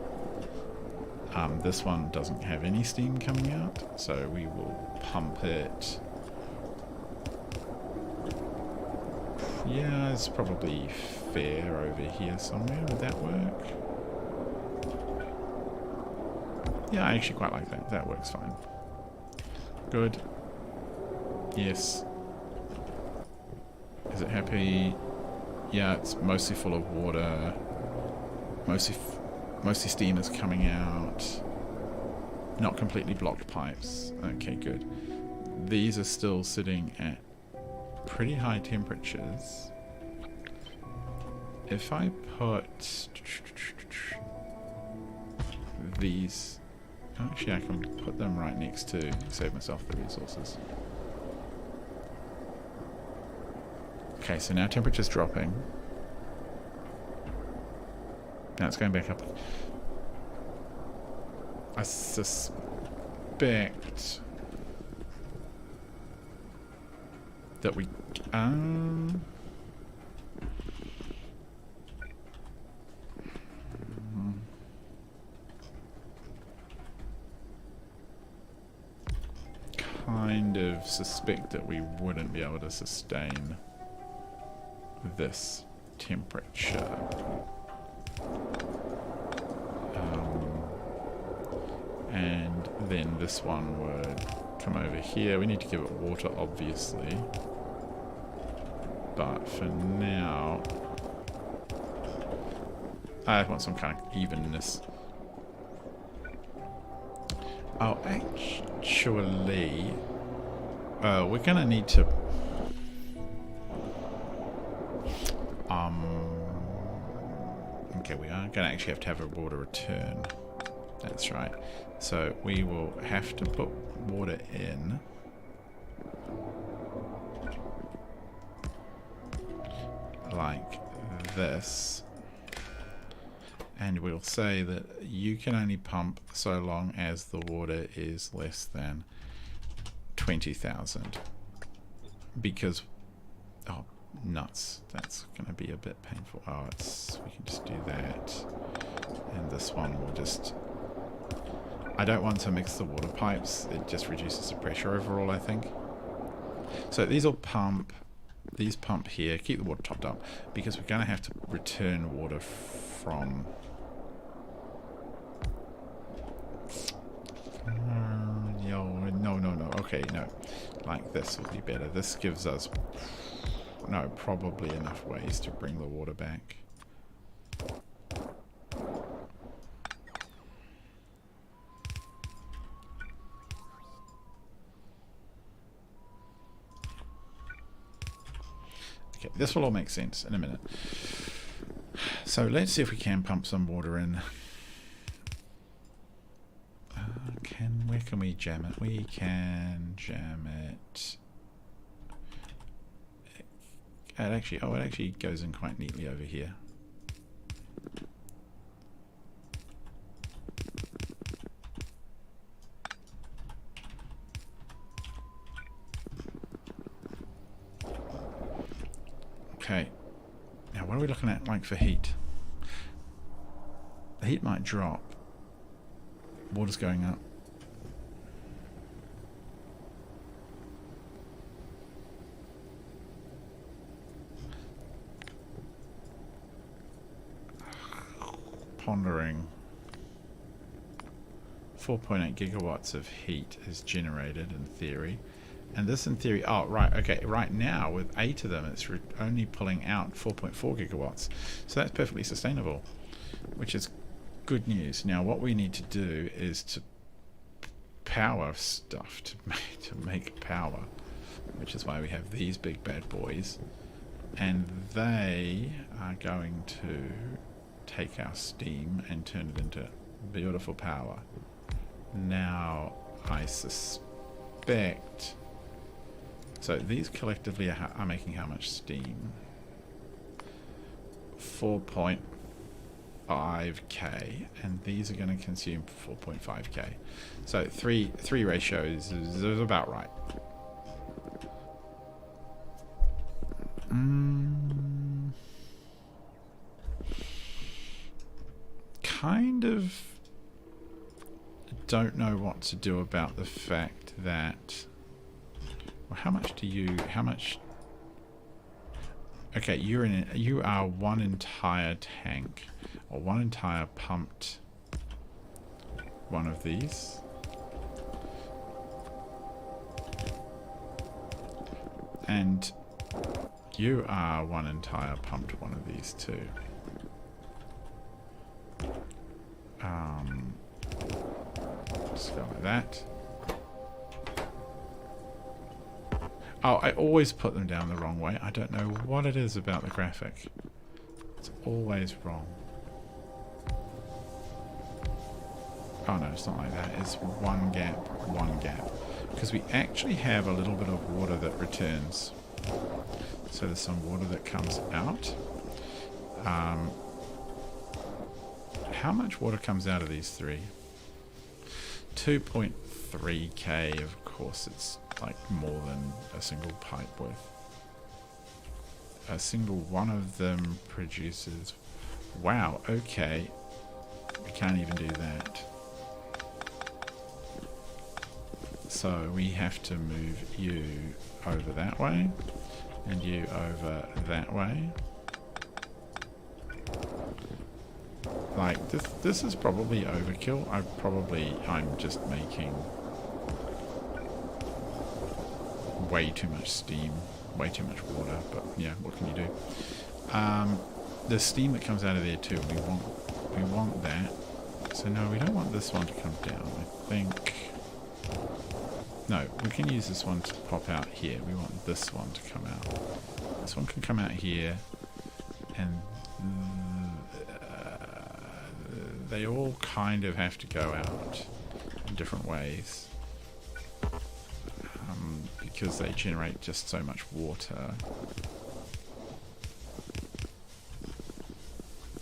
This one doesn't have any steam coming out, so we will pump it. Yeah, it's probably fair over here somewhere. Would that work? Yeah, I actually quite like that. That works fine. Good. Yes. Is it happy? Yeah, it's mostly full of water. Mostly steam is coming out. Not completely blocked pipes. Okay, good. These are still sitting at pretty high temperatures. If I put these... Actually, I can put them right next to save myself the resources. Okay, so now temperature's dropping. Now it's going back up. I suspect that we... kind of suspect that we wouldn't be able to sustain this temperature. And then this one would come over here. We need to give it water, obviously. But for now, I want some kind of evenness. Oh, actually, we're going to need to... okay, we are going to actually have a water return. That's right. So we will have to put water in. Like this. And we'll say that you can only pump so long as the water is less than 20,000. Because, oh, nuts. That's going to be a bit painful. Oh, we can just do that. And this one will just... I don't want to mix the water pipes. It just reduces the pressure overall, I think. So these will pump. These pump here. Keep the water topped up. Because we're going to have to return water from... No. Okay, no. Like this would be better. This gives us... no, probably enough ways to bring the water back. Okay, this will all make sense in a minute. So let's see if we can pump some water in. Where can we jam it? We can jam it. It actually goes in quite neatly over here. Okay. Now what are we looking at like for heat? The heat might drop. Water's going up. Pondering. 4.8 gigawatts of heat is generated in theory. And this in theory, oh right, okay, right now with 8 of them it's only pulling out 4.4 gigawatts. So that's perfectly sustainable, which is good news. Now what we need to do is to power stuff, to make power, which is why we have these big bad boys. And they are going to take our steam and turn it into beautiful power. Now I suspect... so these collectively are making how much steam? 4.5k, and these are going to consume 4.5k. So three ratios is about right. Kind of don't know what to do about the fact that... well, how much... okay, you are one entire tank, or one entire pumped one of these. And you are one entire pumped one of these too. Just go like that. Oh, I always put them down the wrong way. I don't know what it is about the graphic. It's always wrong. Oh no, it's not like that. It's one gap, one gap. Because we actually have a little bit of water that returns. So there's some water that comes out. How much water comes out of these three? 2.3k, of course. It's like more than a single pipe worth. A single one of them produces... wow, okay. We can't even do that. So we have to move you over that way, and you over that way. Like, this is probably overkill. I'm just making way too much steam, way too much water, but yeah, what can you do? The steam that comes out of there too, we want that. So no, we don't want this one to come down, I think. No, we can use this one to pop out here. We want this one to come out. This one can come out here, and they all kind of have to go out in different ways. Because they generate just so much water.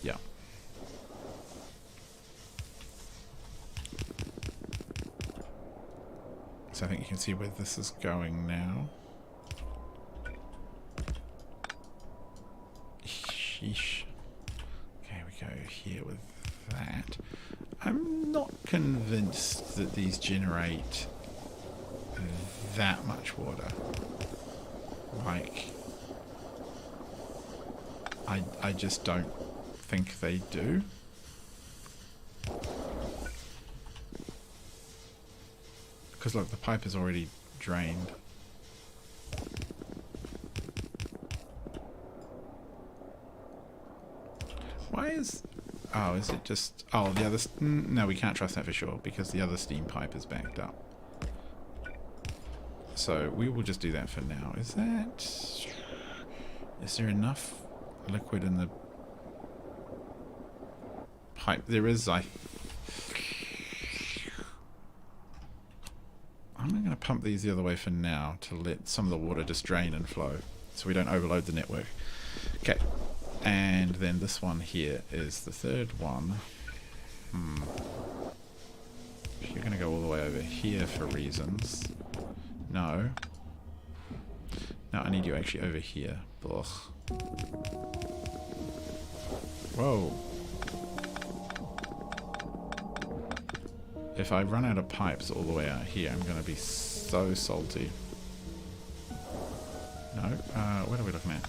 Yeah. So I think you can see where this is going now. Sheesh. Okay, we go here with that. I'm not convinced that these generate that much water. Like, I just don't think they do. Because look, the pipe is already drained. Why is... Oh, is it just... Oh, the other... No, we can't trust that for sure, because the other steam pipe is backed up. So we will just do that for now. Is there enough liquid in the pipe? There is. I'm going to pump these the other way for now to let some of the water just drain and flow, so we don't overload the network. Okay, and then this one here is the third one. You're going to go all the way over here for reasons. No. No, I need you actually over here. Ugh. Whoa. If I run out of pipes all the way out here, I'm going to be so salty. No? What are we looking at?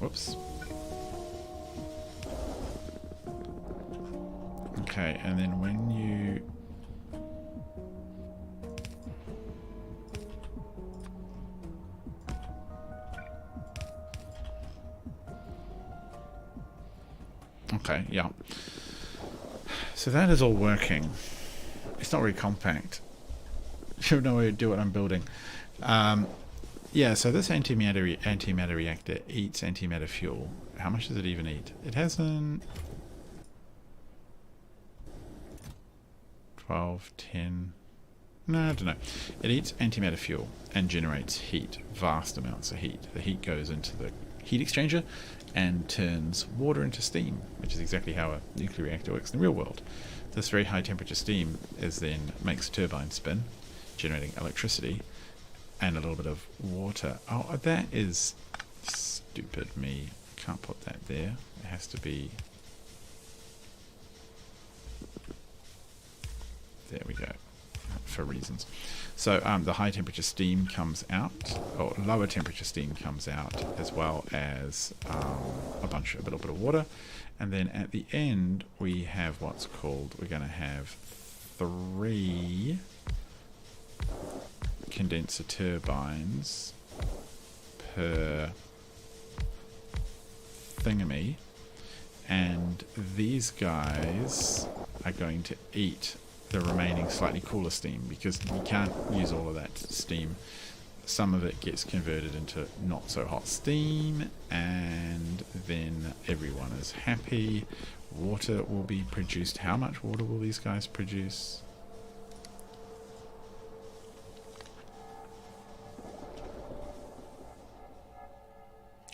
Whoops. Okay, and then when you... Okay, yeah. So that is all working. It's not very compact. You have no way to do what I'm building. Yeah, so this antimatter reactor eats antimatter fuel. How much does it even eat? It has an 12, 10... No, I don't know. It eats antimatter fuel and generates heat, vast amounts of heat. The heat goes into the heat exchanger and turns water into steam, which is exactly how a nuclear reactor works in the real world. This very high temperature steam makes a turbine spin, generating electricity and a little bit of water. Oh, that is stupid me. Can't put that there. It has to be... There we go. For reasons. So the high temperature steam comes out, or lower temperature steam comes out, as well as a little bit of water, and then at the end we have what's called, we're going to have 3 condenser turbines per thingamy, and these guys are going to eat the remaining slightly cooler steam, because you can't use all of that steam. Some of it gets converted into not so hot steam, and then everyone is happy. Water will be produced. How much water will these guys produce?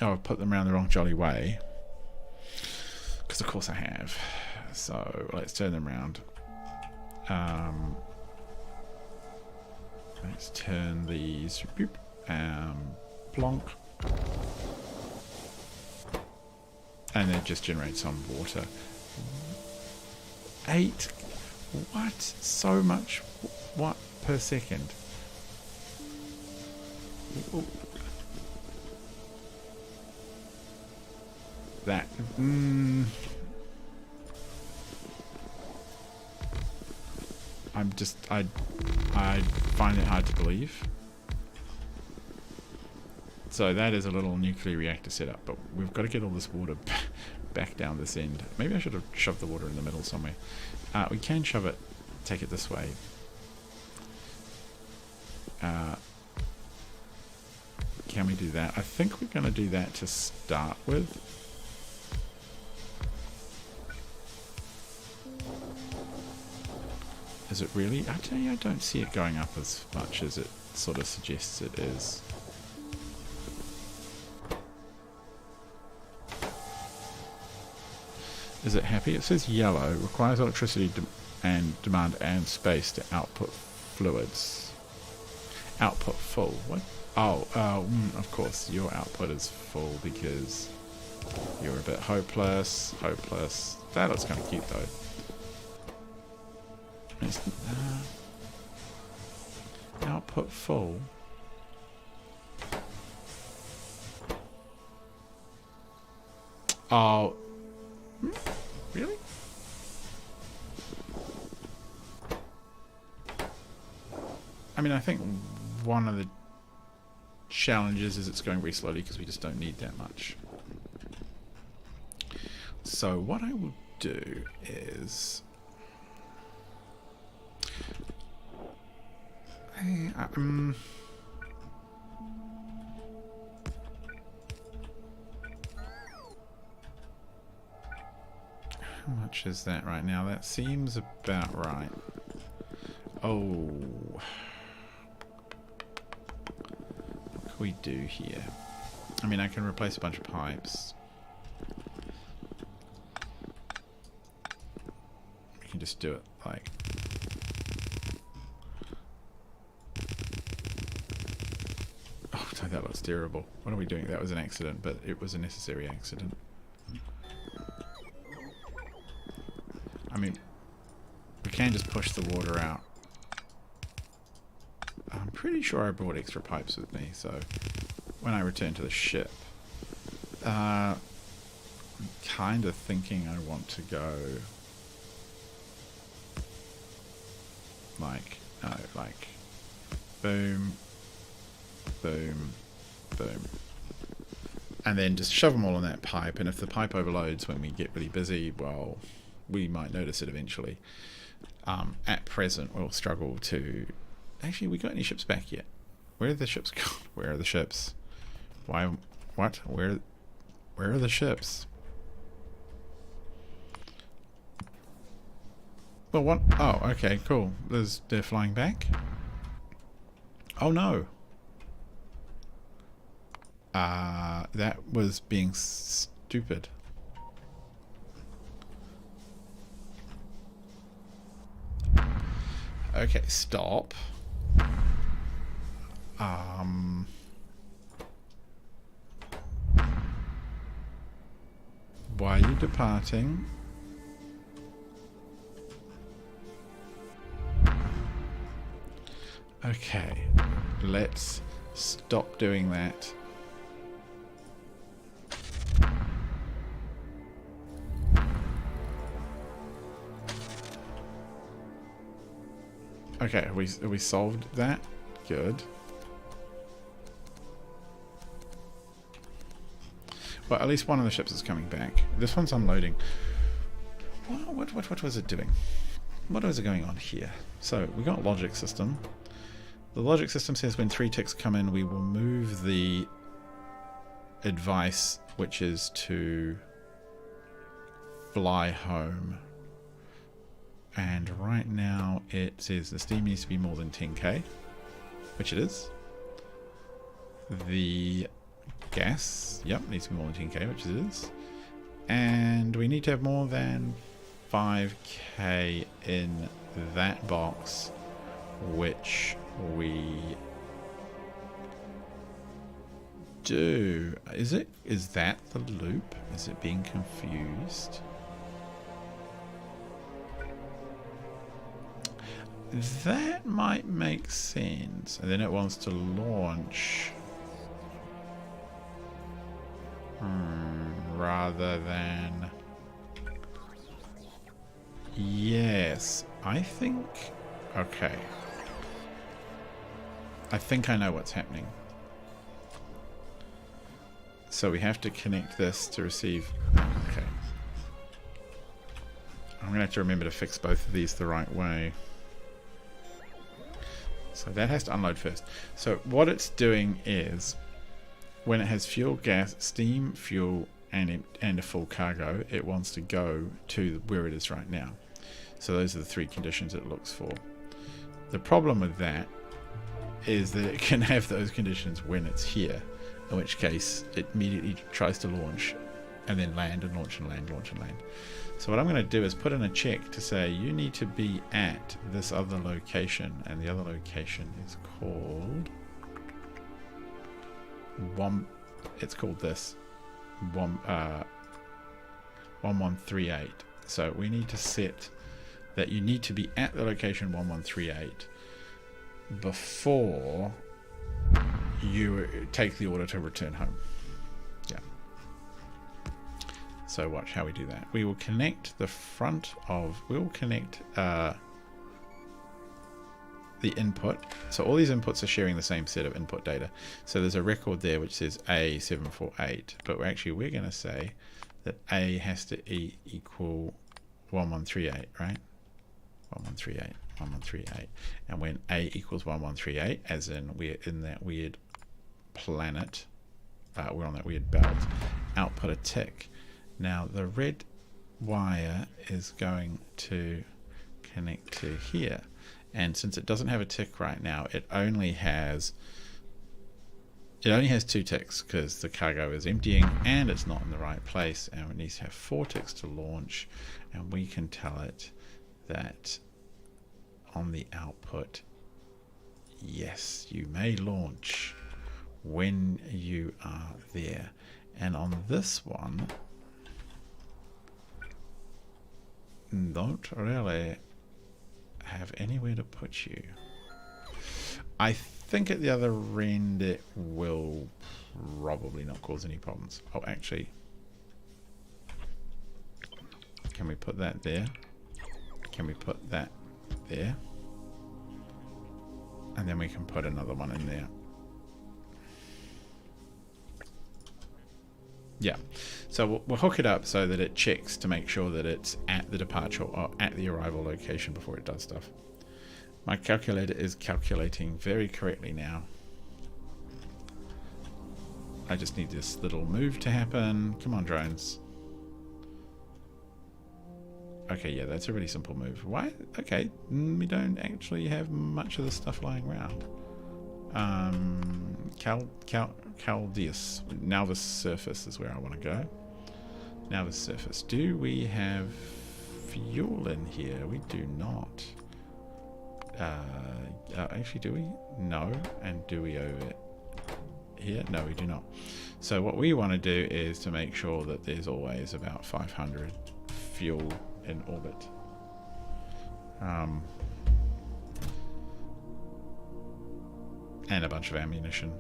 Oh, I've put them around the wrong jolly way, because of course I have. So let's turn them around. Let's turn these plonk. And it just generates some water. 8. What? So much. What per second? Ooh. That. I find it hard to believe. So that is a little nuclear reactor setup, but we've got to get all this water back down this end. Maybe I should have shoved the water in the middle somewhere. We can shove it, take it this way. Can we do that? I think we're going to do that to start with. Is it really? I tell you, I don't see it going up as much as it sort of suggests it is. Is it happy? It says yellow. Requires electricity and demand and space to output fluids. Output full. What? Oh, of course, your output is full because you're a bit hopeless. Hopeless. That looks kind of cute though. It's, output full. Oh. Really? I mean, I think one of the challenges is it's going very slowly because we just don't need that much. So what I will do is how much is that right now? That seems about right. Oh, what can we do here? I mean, I can replace a bunch of pipes. We can just do it like... Oh, that looks terrible. What are we doing? That was an accident, but it was a necessary accident. I mean, we can just push the water out. I'm pretty sure I brought extra pipes with me, so when I return to the ship, I'm kind of thinking I want to go like, no, like boom, boom, boom, and then just shove them all in that pipe, and if the pipe overloads when we get really busy, well, we might notice it eventually. At present, we'll struggle to... Actually, we got any ships back yet? Where are the ships gone? Where are the ships? Why? What? Where are the ships? Well, what? Oh, okay, cool. They're flying back? Oh, no. That was being stupid. Okay, stop. Why are you departing? Okay, let's stop doing that. Okay, have we solved that? Good. Well, at least one of the ships is coming back. This one's unloading. What was it doing? What was it going on here? So, we got logic system. The logic system says when 3 ticks come in, we will move the advice, which is to fly home. And right now it says the steam needs to be more than 10k, which it is. The gas, yep, needs to be more than 10k, which it is. And we need to have more than 5k in that box, which we do... Is that the loop? Is it being confused? That might make sense. And then it wants to launch... rather than... Yes, I think... Okay. I think I know what's happening. So we have to connect this to receive... Okay. I'm going to have to remember to fix both of these the right way. So that has to unload first. So what it's doing is, when it has fuel, gas, steam, fuel, and a full cargo, it wants to go to where it is right now. So those are the three conditions it looks for. The problem with that is that it can have those conditions when it's here, in which case it immediately tries to launch and then land and launch and land, launch and land. So what I'm going to do is put in a check to say you need to be at this other location, and the other location is called it's called this 1138. So we need to set that you need to be at the location 1138 before you take the order to return home. Yeah. So watch how we do that. We will connect the front of, we will connect the input. So all these inputs are sharing the same set of input data. So there's a record there which says A748, but we're going to say that A has to equal 1138, right? 1138, 1138. And when A equals 1138, as in we're in that weird planet, we're on that weird belt, output a tick. Now the red wire is going to connect to here, and since it doesn't have a tick right now, it only has two ticks because the cargo is emptying and it's not in the right place, and it needs to have 4 ticks to launch. And we can tell it that on the output, yes, you may launch when you are there. And on this one, don't really have anywhere to put you. I think at the other end it will probably not cause any problems. Oh, actually, can we put that there? Can we put that there? And then we can put another one in there. Yeah, so we'll hook it up so that it checks to make sure that it's at the departure or at the arrival location before it does stuff. My calculator is calculating very correctly now. I just need this little move to happen. Come on, drones. Okay, yeah, that's a really simple move. Why? Okay, we don't actually have much of this stuff lying around. Caldeus. Now the surface is where I want to go. Now the surface. Do we have fuel in here? We do not. Actually, do we? No. And do we over here? No, we do not. So what we want to do is to make sure that there's always about 500 fuel in orbit. And a bunch of ammunition,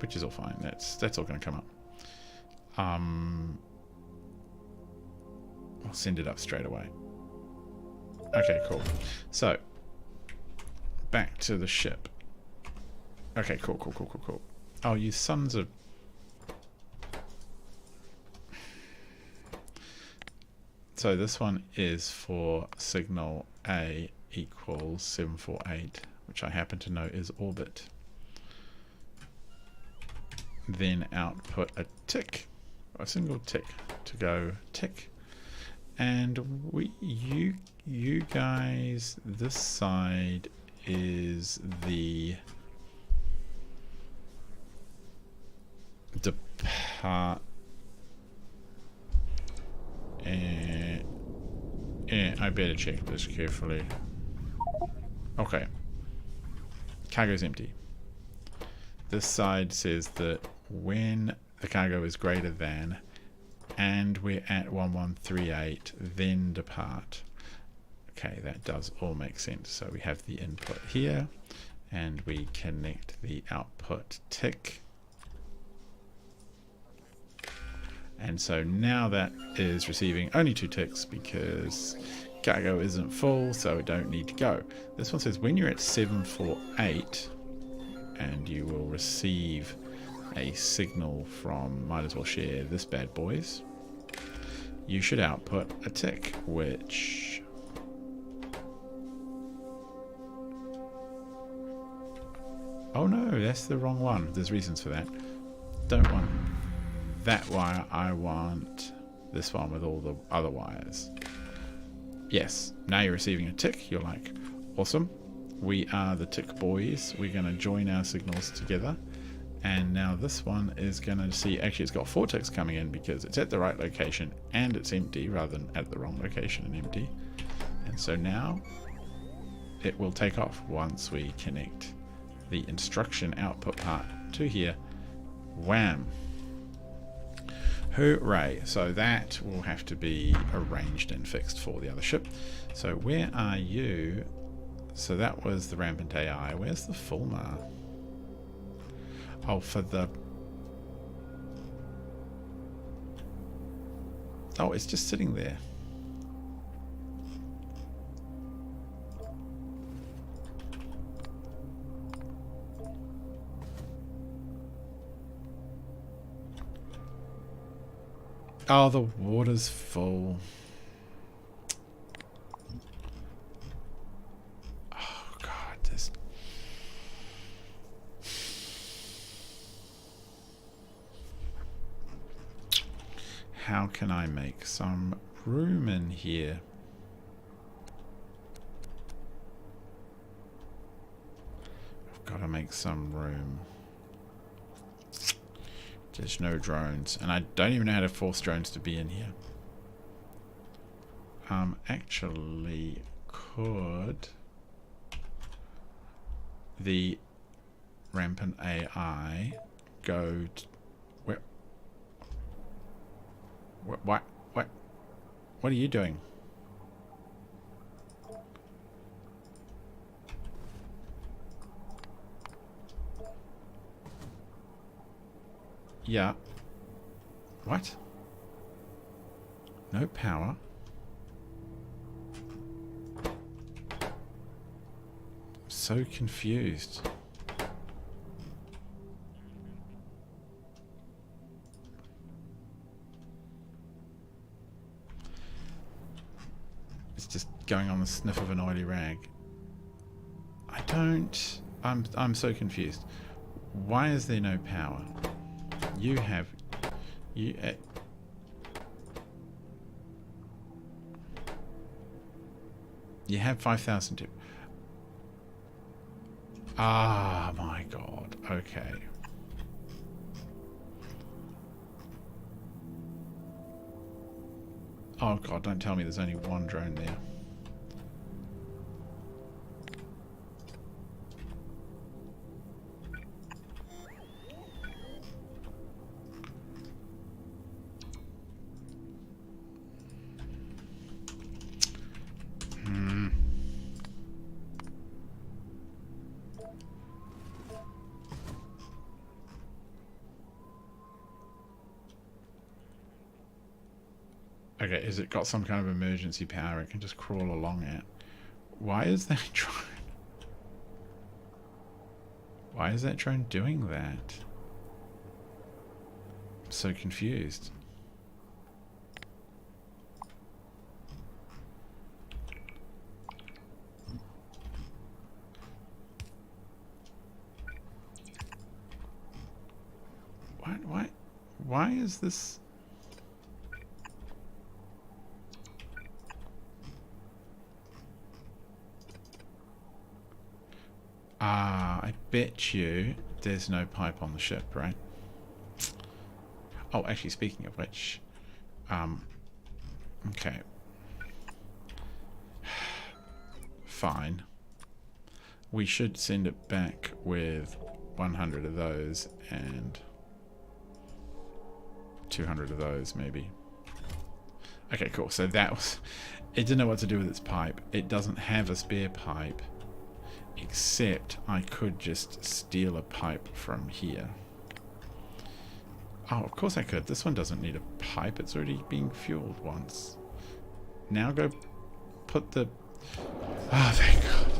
which is all fine. That's all going to come up. I'll send it up straight away. Okay, cool. So back to the ship. Okay, cool. Oh, you sons of... So this one is for signal A equals 748, which I happen to know is orbit. Then output a tick, a single tick to go tick. And you guys, this side is the depart. I better check this carefully. Okay. Cargo's empty. this side says that when the cargo is greater than, and we're at 1138, then depart. Okay, that does all make sense. So we have the input here, and we connect the output tick. And so now that is receiving only 2 ticks because cargo isn't full, so it don't need to go. This one says when you're at 748, and you will receive a signal from, might as well share this bad boys, you should output a tick, which oh no, that's the wrong one. There's reasons for that. Don't want that wire, I want this one with all the other wires. Yes, now you're receiving a tick. You're like, awesome, we are the tick boys, we're going to join our signals together. And now this one is going to see, actually it's got 4 ticks coming in because it's at the right location and it's empty rather than at the wrong location and empty. And so now it will take off once we connect the instruction output part to here. Wham! Hooray! So that will have to be arranged and fixed for the other ship. So where are you? So that was the rampant AI. Where's the Fulmar? Oh, for the... Oh, it's just sitting there. Oh, the water's full. Oh, God, this... How can I make some room in here? I've got to make some room. There's no drones, and I don't even know how to force drones to be in here. Actually, could the rampant AI go to, where? What are you doing? Yeah. What? No power? So confused. It's just going on the sniff of an oily rag. I'm so confused. Why is there no power? You have you have 5,000 Ah, my God. Okay. Oh God, don't tell me there's only one drone there. Okay, has it got some kind of emergency power it can just crawl along at? Why is that drone? Why is that drone doing that? I'm so confused. Why is this? I bet you there's no pipe on the ship, right? Oh, actually, speaking of which, okay. Fine. We should send it back with 100 of those and 200 of those, maybe. Okay, cool. So that was... It didn't know what to do with its pipe. It doesn't have a spare pipe, except I could just steal a pipe from here. Oh, of course I could. This one doesn't need a pipe. It's already been fueled once. Now go put the... Oh, thank God.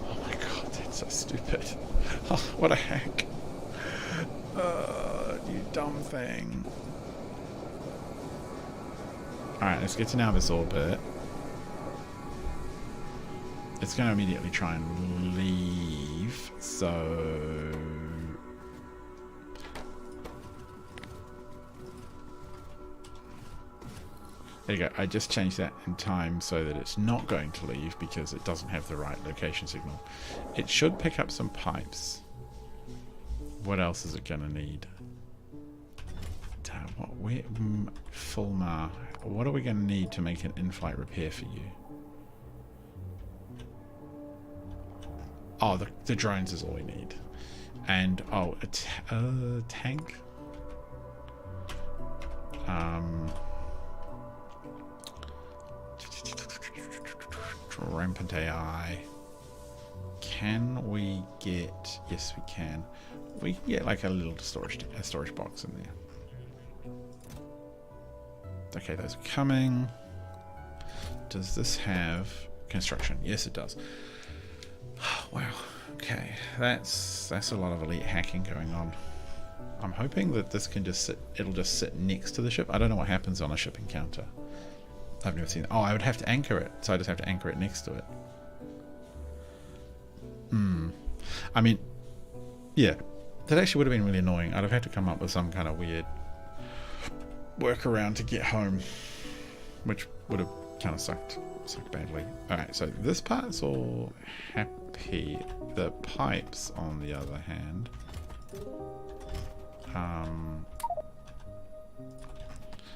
Oh my God, that's so stupid. Oh, what a hack. You dumb thing. Alright, let's get to now this orbit. It's going to immediately try and leave, so... There you go. I just changed that in time so that it's not going to leave because it doesn't have the right location signal. It should pick up some pipes. What else is it going to need? Fulmar. What are we going to need to make an in-flight repair for you? Oh, the drones is all we need. And, oh, a tank? Rampant AI. Can we get... Yes, we can. We can get like a little storage box in there. Okay, those are coming. Does this have construction? Yes, it does. Wow. Okay, that's a lot of elite hacking going on. I'm hoping that this can just sit. It'll just sit next to the ship. I don't know what happens on a ship encounter. I've never seen it. Oh, I would have to anchor it, so I just have to anchor it next to it. I mean, yeah, that actually would have been really annoying. I'd have had to come up with some kind of weird workaround to get home, which would have kind of sucked badly. Alright, so this part's all happy. The pipes, on the other hand,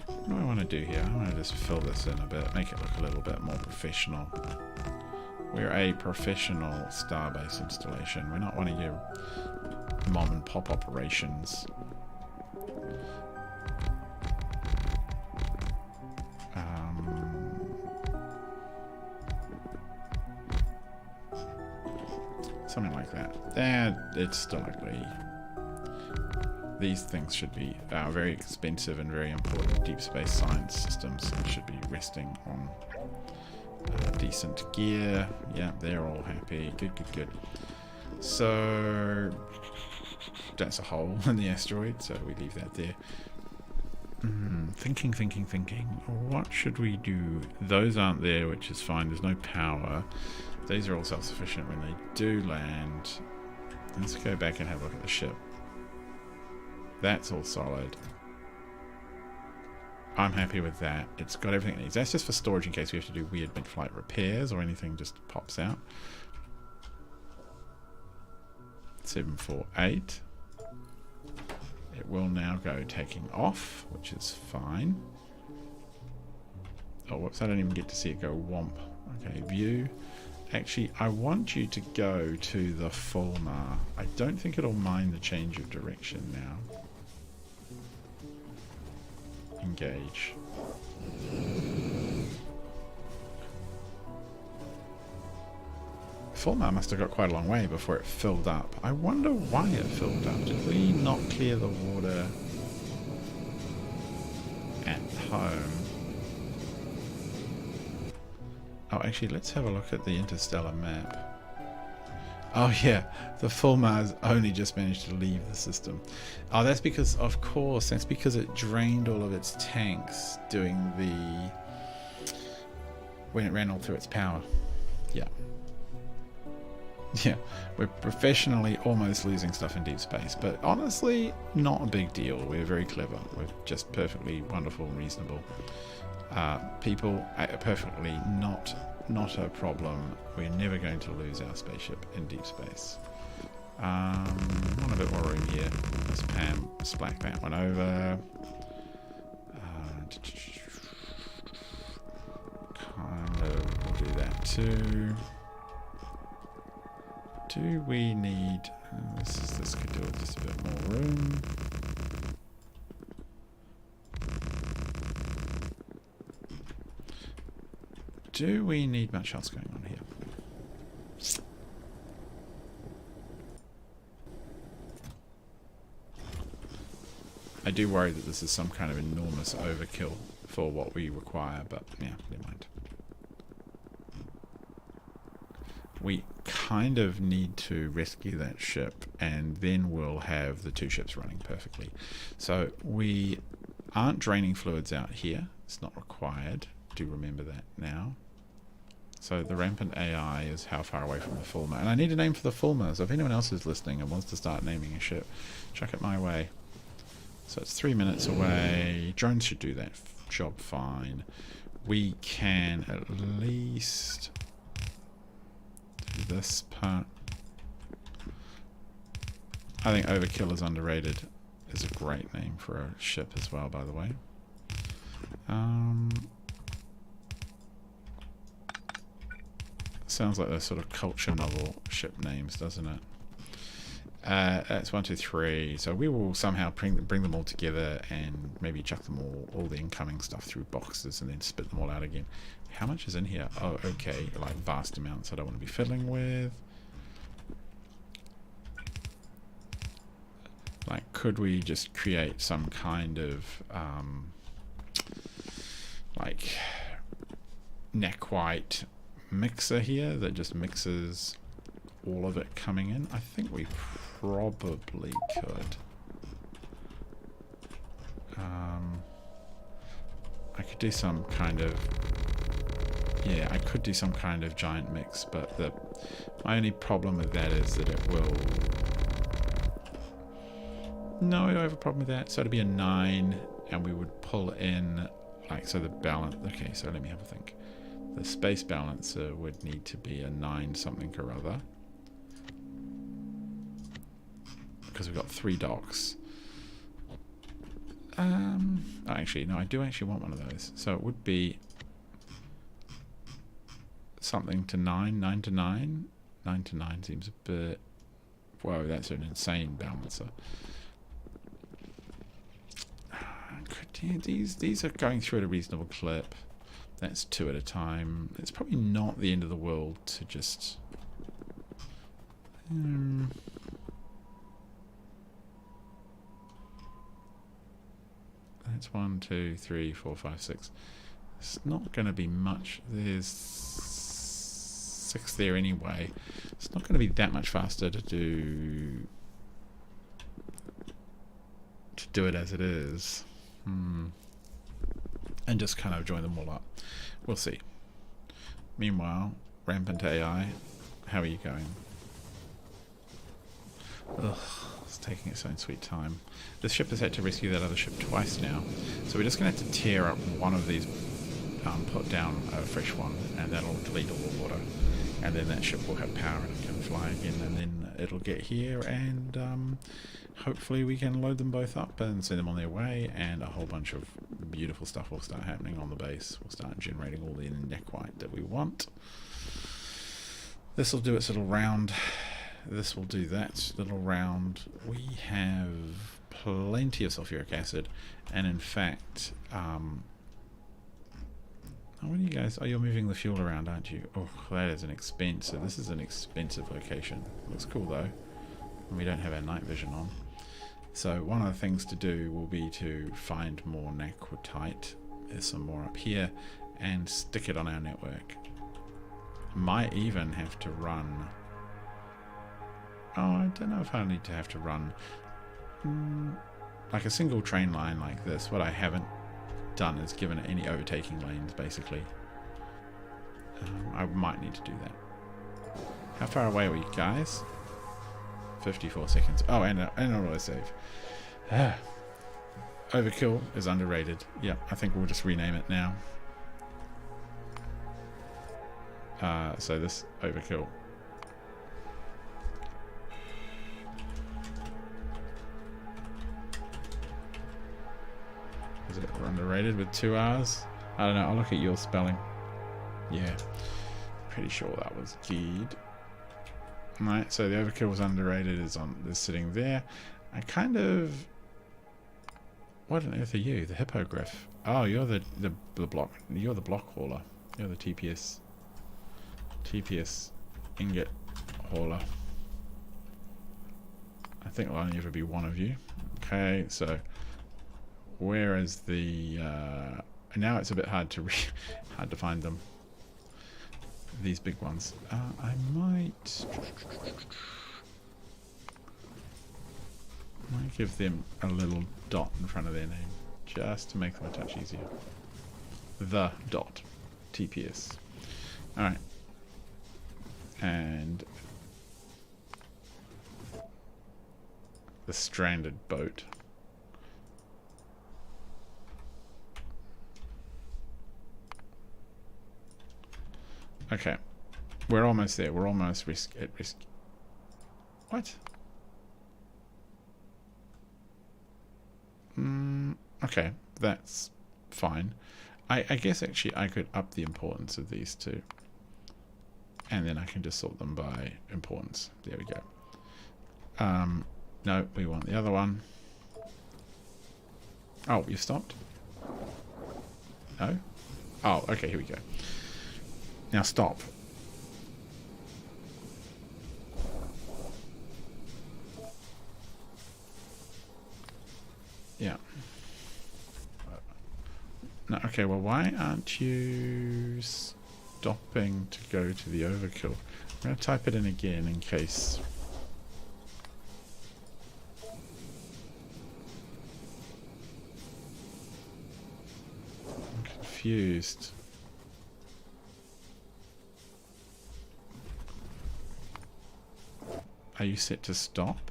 what do I want to do here? I want to just fill this in a bit, make it look a little bit more professional. We're a professional starbase installation. We're not one of your mom and pop operations. Something like that. It's still ugly. These things should be very expensive and very important deep space science systems and should be resting on decent gear. Yeah, they're all happy. Good, good, good. So that's a hole in the asteroid, so we leave that there. Thinking. What should we do? Those aren't there, which is fine. There's no power. These are all self-sufficient when they do land. Let's go back and have a look at the ship. That's all solid. I'm happy with that. It's got everything it needs. That's just for storage in case we have to do weird mid-flight repairs or anything just pops out. 748. It will now go taking off, which is fine. Oh, whoops, I don't even get to see it go womp. Okay, view. Actually, I want you to go to the Fulmar. I don't think it'll mind the change of direction now. Engage. Fulmar must have got quite a long way before it filled up. I wonder why it filled up. Did we not clear the water at home? Oh, actually, let's have a look at the interstellar map. Oh yeah, the Fulmar's only just managed to leave the system. Oh, that's because, of course, that's because it drained all of its tanks doing when it ran all through its power. Yeah. Yeah, we're professionally almost losing stuff in deep space, but honestly, not a big deal. We're very clever. We're just perfectly wonderful and reasonable. People are perfectly not a problem. We're never going to lose our spaceship in deep space. Want a bit more room here. Let's splack that one over. Kind of, we'll do that too. Do we need... this could do with just a bit more room. Do we need much else going on here? I do worry that this is some kind of enormous overkill for what we require, but yeah, never mind. We kind of need to rescue that ship, and then we'll have the two ships running perfectly. So we aren't draining fluids out here. It's not required. Do remember that now. So the rampant AI is how far away from the Fulmer. And I need a name for the Fulmer. So if anyone else is listening and wants to start naming a ship, chuck it my way. So it's 3 minutes away. Drones should do that job fine. We can at least do this part. I think Overkill is underrated. Is a great name for a ship as well, by the way. Sounds like those sort of culture novel ship names, doesn't it? That's 1, 2, 3. So we will somehow bring them all together and maybe chuck them all the incoming stuff through boxes and then spit them all out again. How much is in here? Oh, okay, like vast amounts I don't want to be fiddling with. Like, could we just create some kind of like neck white mixer here that just mixes all of it coming in? I think we probably could. I could do some kind of, yeah, I could do some kind of giant mix, but my only problem with that is that it will, no, I don't have a problem with that. So it'd be a 9 and we would pull in, like, so the balance, okay, so let me have a think. The space balancer would need to be a 9 something or other, because we've got 3 docks. Actually, no, I do actually want one of those. So it would be something to 9, 9 to 9. 9 to 9 seems a bit, whoa, that's an insane balancer. These are going through at a reasonable clip. That's 2 at a time. It's probably not the end of the world to just... That's 1, 2, 3, 4, 5, 6. It's not going to be much. There's 6 there anyway. It's not going to be that much faster to do it as it is. And just kind of join them all up. We'll see. Meanwhile, rampant AI, how are you going? Ugh, it's taking its own sweet time. This ship has had to rescue that other ship twice now, so we're just going to have to tear up one of these, put down a fresh one, and that'll delete all the water, and then that ship will have power and can fly again, and then it'll get here, and hopefully we can load them both up and send them on their way, and a whole bunch of beautiful stuff will start happening on the base. We'll start generating all the neck white that we want. This will do its little round. This will do that little round. We have plenty of sulfuric acid, and in fact, what are you guys? Oh, you're moving the fuel around, aren't you? Oh, that is an expensive. This is an expensive location. Looks cool though. And we don't have our night vision on. So one of the things to do will be to find more naquitite. There's some more up here, and stick it on our network. Might even have to run. Oh, I don't know if I need to have to run like a single train line like this. What I haven't done is given it any overtaking lanes, basically. I might need to do that. How far away are we, guys? 54 seconds. Oh, and an autosave. Overkill is underrated. Yeah, I think we'll just rename it now. So this Overkill. Is it underrated with 2 R's? I don't know, I'll look at your spelling. Yeah, pretty sure that was good. Right, so the overkill was underrated is sitting there. I kind of... What on earth are you? The hippogriff. Oh, you're the block. You're the block hauler. You're the TPS ingot hauler. I think there'll only ever be one of you. Okay, so where is the? Now it's a bit hard to find them. These big ones. I might give them a little dot in front of their name, just to make them a touch easier. The dot, TPS. All right, and the stranded boat. Okay, we're almost there. We're almost at risk. What? Okay, that's fine. I guess actually I could up the importance of these two. And then I can just sort them by importance. There we go. No, we want the other one. Oh, you stopped? No? Oh, okay, here we go. Now stop. Yeah. No, okay, well, why aren't you stopping to go to the overkill? I'm going to type it in again in case. I'm confused. Are you set to stop?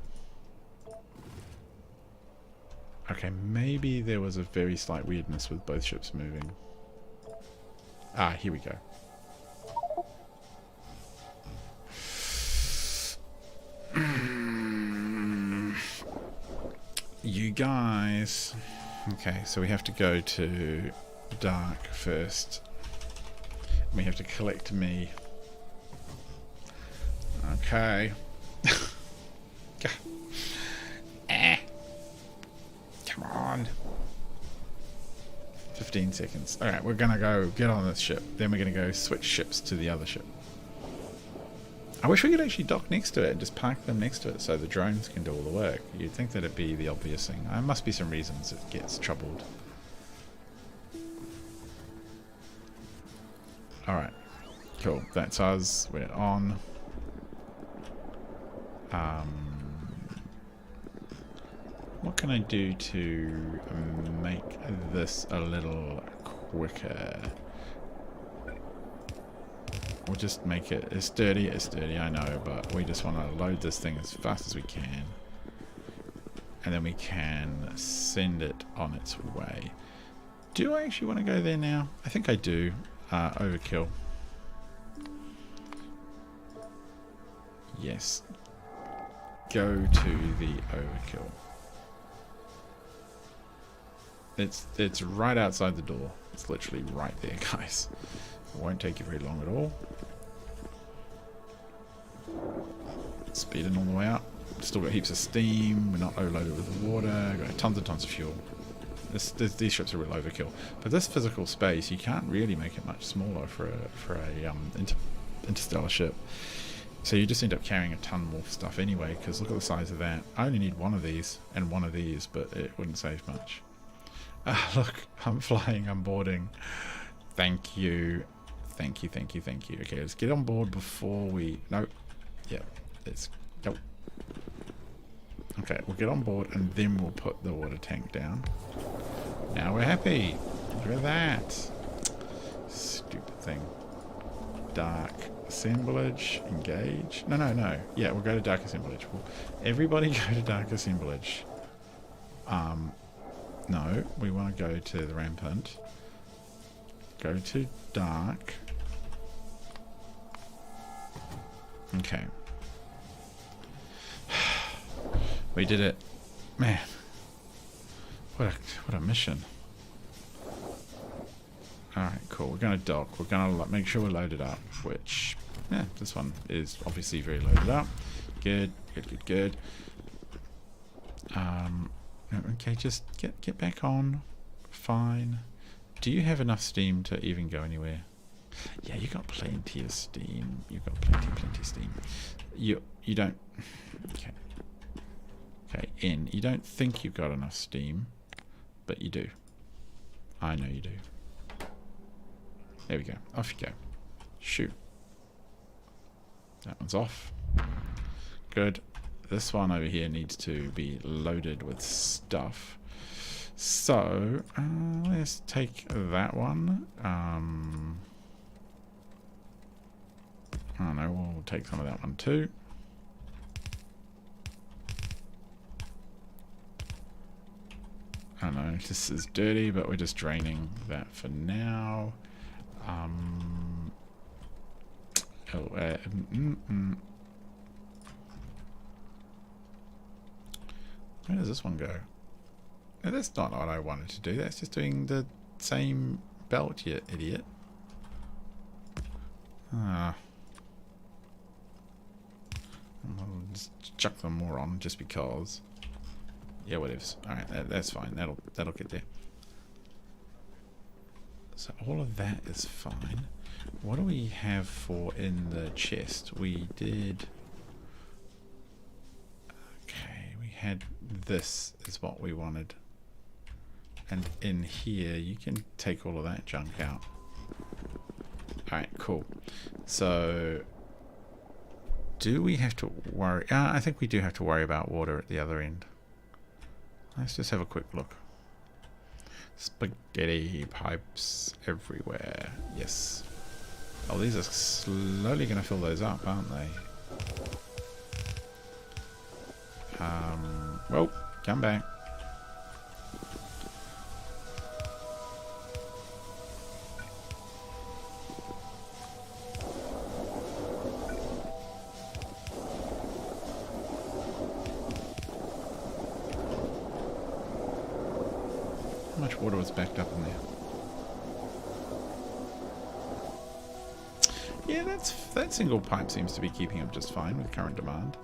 Okay, maybe there was a very slight weirdness with both ships moving. Ah, here we go. You guys... Okay, so we have to go to dark first. We have to collect me. Okay. Come on. 15 seconds. Alright, we're gonna go get on this ship. Then we're gonna go switch ships to the other ship. I wish we could actually dock next to it and just park them next to it so the drones can do all the work. You'd think that it'd be the obvious thing. There must be some reasons it gets troubled. Alright. Cool. That's us. We're on. What can I do to make this a little quicker? We'll just make it as sturdy, I know, but we just want to load this thing as fast as we can. And then we can send it on its way. Do I actually want to go there now? I think I do. Overkill. Yes. Go to the overkill. It's right outside the door. It's literally right there, guys. It won't take you very long at all. Speeding all the way up. Still got heaps of steam. We're not overloaded with water. Got tons and tons of fuel. These ships are real overkill. But this physical space, you can't really make it much smaller for a interstellar ship. So you just end up carrying a ton more stuff anyway. Because look at the size of that. I only need one of these and one of these, but it wouldn't save much. Look, I'm flying. I'm boarding. Thank you. Thank you, thank you, thank you. Okay, let's get on board before we... No. Yeah, let's go. Okay, we'll get on board and then we'll put the water tank down. Now we're happy. Look at that. Stupid thing. Dark assemblage. Engage. No, no, no. Yeah, we'll go to dark assemblage. Everybody go to dark assemblage. No, we want to go to the rampant. Go to dark. Okay. We did it. Man. What a mission. Alright, cool. We're going to dock. We're going to make sure we're loaded up, which Yeah, this one is obviously very loaded up. Good, good, good, good. Okay, just get back on. Fine. Do you have enough steam to even go anywhere? Yeah, you got plenty of steam. You got plenty of steam. You don't. Okay. Okay, N. You don't think you've got enough steam, but you do. I know you do. There we go. Off you go. Shoot. That one's off. Good. This one over here needs to be loaded with stuff. So, let's take that one. I don't know, we'll take some of that one too. I don't know, this is dirty, but we're just draining that for now. Where does this one go? No, that's not what I wanted to do. That's just doing the same belt, you idiot. I'll just chuck them more on just because. Yeah, whatevs. Alright, that's fine. That'll get there. So all of that is fine. What do we have for in the chest? We did... Okay, we had this is what we wanted. And in here, you can take all of that junk out. Alright, cool. So, do we have to worry? I think we do have to worry about water at the other end. Let's just have a quick look. Spaghetti pipes everywhere. Yes. Oh, these are slowly going to fill those up, aren't they? Well, come back. How much water was backed up in there? Yeah, that single pipe seems to be keeping up just fine with current demand.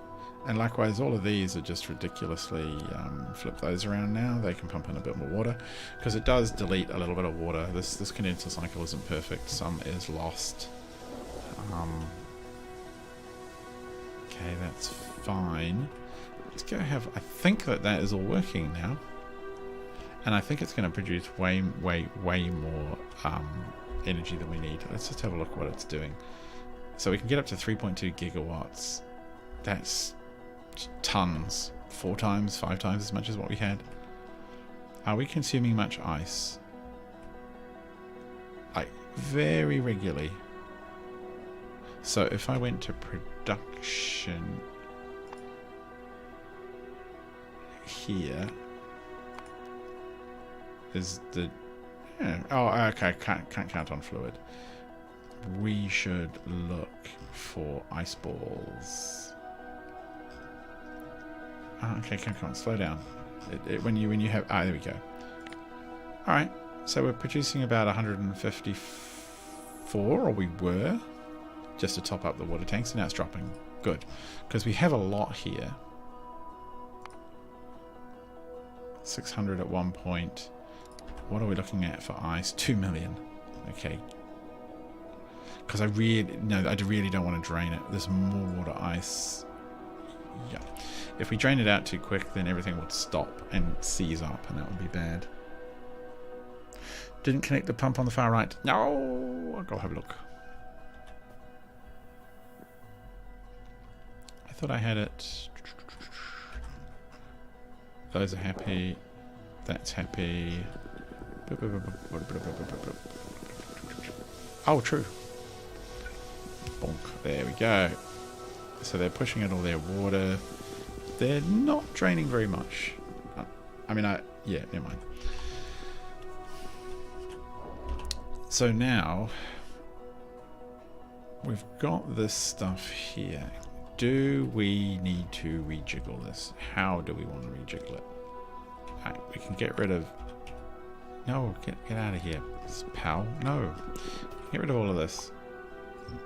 And likewise, all of these are just ridiculously flip those around now. They can pump in a bit more water because it does delete a little bit of water. This condenser cycle isn't perfect. Some is lost. Okay, that's fine. Let's go have... I think that is all working now. And I think it's going to produce way more energy than we need. Let's just have a look what it's doing. So we can get up to 3.2 gigawatts. That's tons. 4 times, 5 times as much as what we had. Are we consuming much ice? Like, very regularly. So if I went to production here... is the... Yeah, oh, okay, can't count on fluid. We should look for ice balls. Okay, come on, slow down. When you have... there we go. Alright, so we're producing about 154, or we were, just to top up the water tanks, and now it's dropping. Good, because we have a lot here. 600 at one point. What are we looking at for ice? 2 million. Okay. Because I really don't want to drain it. There's more water ice. Yeah. If we drain it out too quick, then everything would stop and seize up, and that would be bad. Didn't connect the pump on the far right. No! I'll go have a look. I thought I had it. Those are happy. That's happy. Oh, true. Bonk. There we go. So they're pushing out all their water. They're not draining very much. Yeah, never mind. So now we've got this stuff here. Do we need to rejiggle this? How do we want to rejiggle it? Right, we can get rid of... No, get out of here. Pal. No. Get rid of all of this.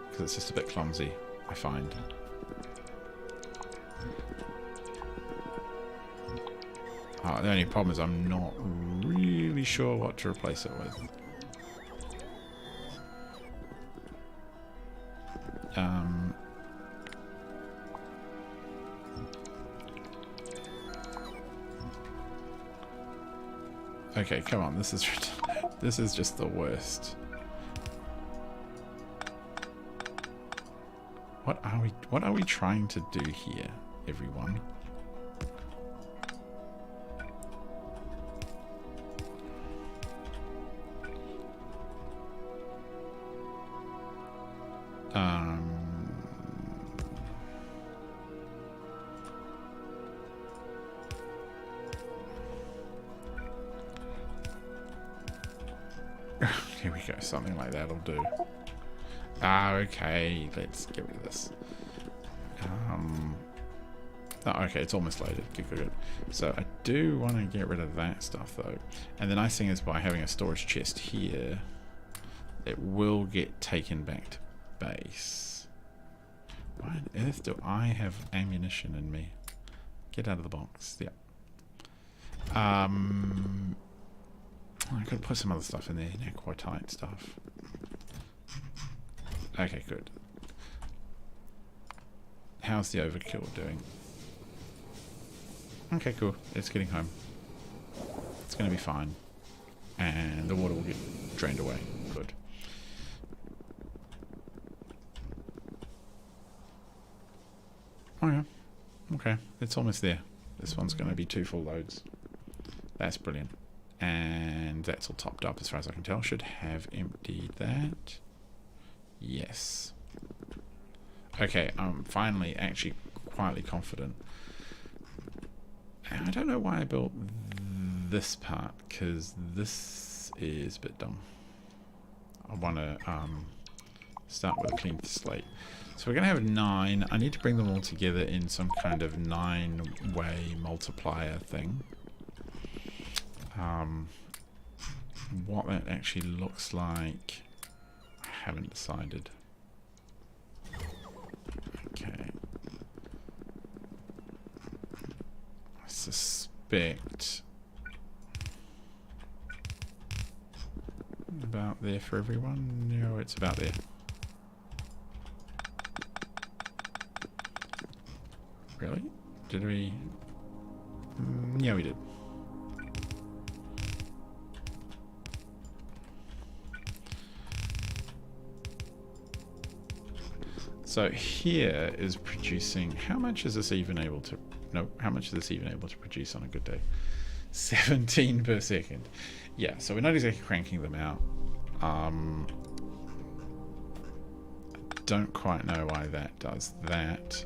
because it's just a bit clumsy, I find. The only problem is I'm not really sure what to replace it with. Okay, come on, this is just the worst. What are we trying to do here, everyone? Here we go, something like that'll do. Okay, let's get rid of this. Oh, okay, it's almost loaded. Good. So I do want to get rid of that stuff though. And the nice thing is by having a storage chest here, it will get taken back to base. Why on earth do I have ammunition in me? Get out of the box. Yeah. I could put some other stuff in there. Aquatite stuff. Okay, good. How's the overkill doing? Okay, cool. It's getting home. It's going to be fine. And the water will get drained away. Good. Oh yeah. Okay, it's almost there. This one's going to be 2 full loads. That's brilliant. And that's all topped up as far as I can tell. Should have emptied that. Yes. Okay, I'm finally actually quietly confident. And I don't know why I built this part, because this is a bit dumb. I want to start with a clean slate. So we're going to have 9. I need to bring them all together in some kind of 9-way multiplier thing. What that actually looks like, I haven't decided. Okay. I suspect about there for everyone. No, it's about there. Really? Did we? Yeah, we did. So here is producing, how much is this even able to, no, how much is this even able to produce on a good day? 17 per second. Yeah, so we're not exactly cranking them out. I don't quite know why that does that.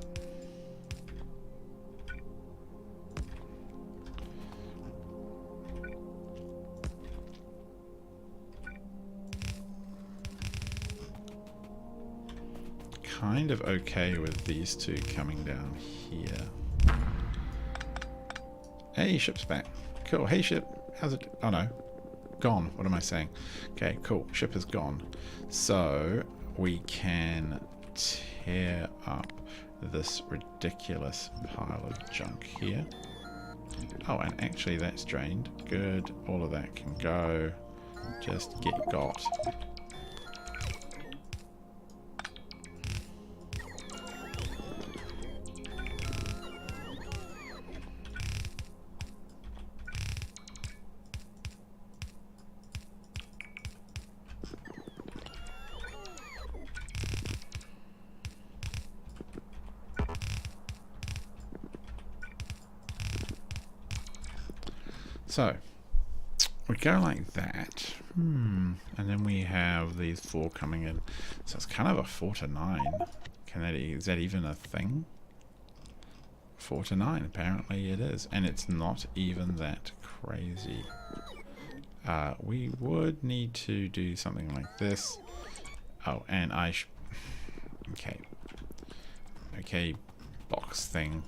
Kind of okay with these two coming down here. Hey, ship's back. Cool. Hey, ship. How's it? Oh no. Gone. What am I saying? Okay, cool. Ship is gone. So we can tear up this ridiculous pile of junk here. Oh, and actually that's drained. Good. All of that can go. Just get got. So, we go like that, and then we have these 4 coming in. So it's kind of a 4 to 9. Is that even a thing? 4 to 9, apparently it is, and it's not even that crazy. We would need to do something like this. Oh, and okay, box thing.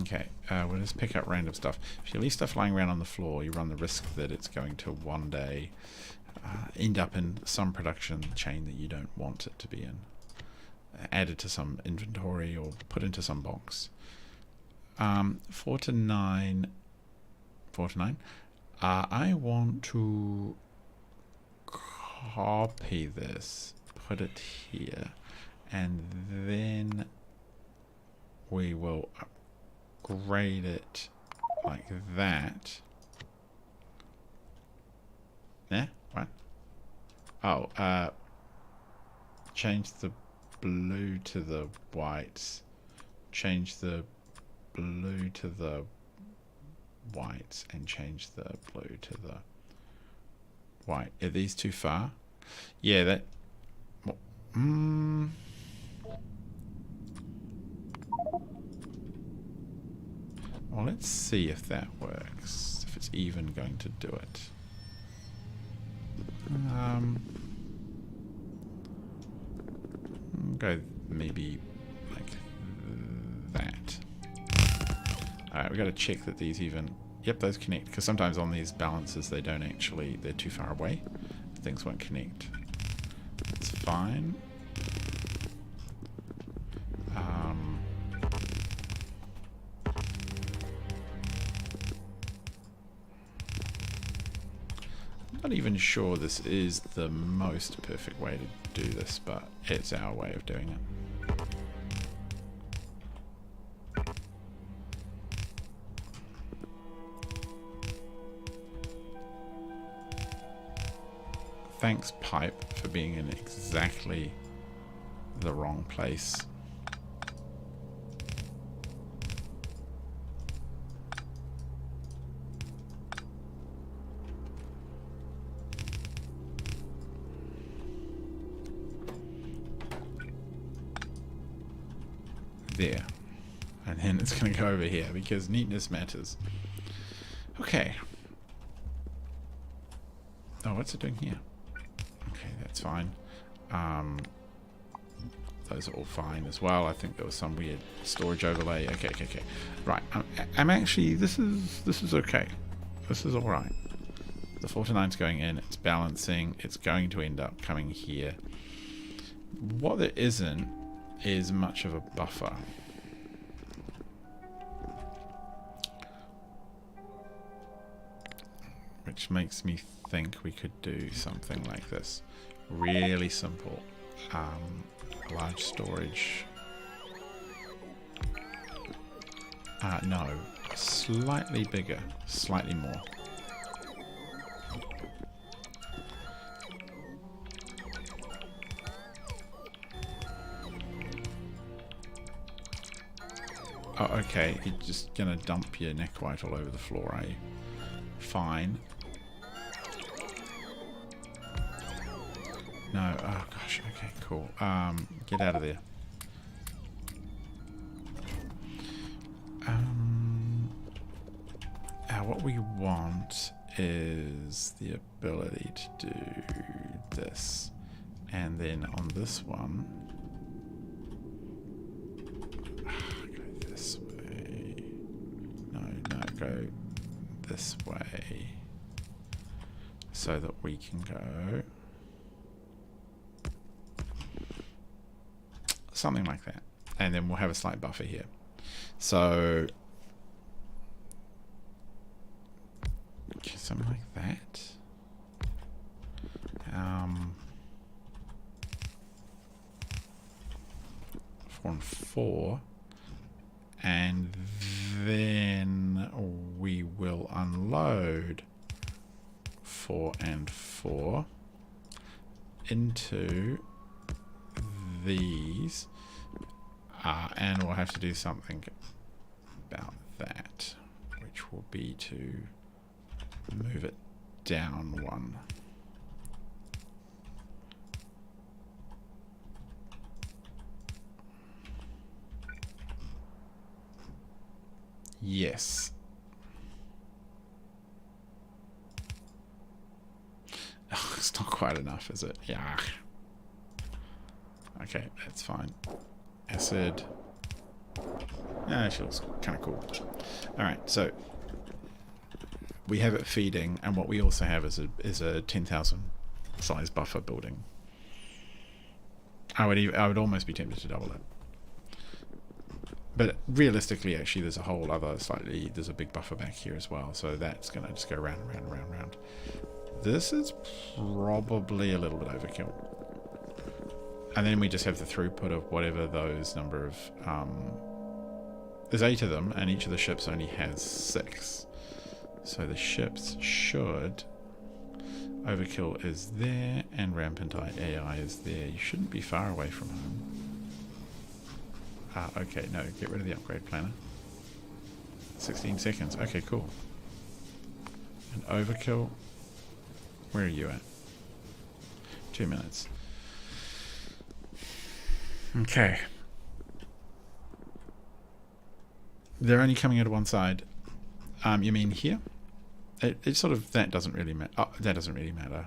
Okay, we'll just pick up random stuff. If you leave stuff lying around on the floor, you run the risk that it's going to one day end up in some production chain that you don't want it to be in. Added to some inventory or put into some box. 4 to 9. 4 to 9. I want to copy this, put it here, and then we will upgrade it like that. Yeah, what? Oh, change the blue to the whites. Change the blue to the whites and change the blue to the white. Are these too far? Yeah, that... Well, let's see if that works. If it's even going to do it. Go maybe like that. Alright, we got to check that these even... Yep, those connect. Because sometimes on these balances they don't actually... They're too far away. Things won't connect. It's fine. I'm not even sure this is the most perfect way to do this, but it's our way of doing it. Thanks, pipe, for being in exactly the wrong place. There. And then it's going to go over here because neatness matters. Okay. Oh, what's it doing here? Okay, that's fine. Those are all fine as well. I think there was some weird storage overlay. Okay. Right. I'm actually... This is okay. This is alright. The 4 to 9's going in. It's balancing. It's going to end up coming here. What there isn't is much of a buffer. Which makes me think we could do something like this. Really simple. Large storage. No. Slightly bigger. Slightly more. Oh, okay. You're just gonna dump your neck white all over the floor, are you? Fine. No. Oh, gosh. Okay, cool. Get out of there. What we want is the ability to do this. And then on this one... Go this way. No, go this way. So that we can go... Something like that. And then we'll have a slight buffer here. So... something like that. 4 and 4. And then we will unload 4 and 4 into these. And we'll have to do something about that, which will be to move it down 1. Yes. Oh, it's not quite enough, is it? Yeah. Okay, that's fine. Acid. She looks kind of cool. Alright, so we have it feeding, and what we also have is a 10,000 size buffer building. I would almost be tempted to double it. But realistically, actually, there's a whole other there's a big buffer back here as well, so that's going to just go round and round and round and round. This is probably a little bit overkill. And then we just have the throughput of whatever those number of... there's 8 of them, and each of the ships only has 6. So the ships should... Overkill is there, and Rampant AI is there. You shouldn't be far away from home. Okay, no, get rid of the upgrade planner. 16 seconds. Okay, cool. And Overkill... Where are you at? 2 minutes. Okay. They're only coming out of one side. You mean here? It sort of... That doesn't really matter. Oh, that doesn't really matter.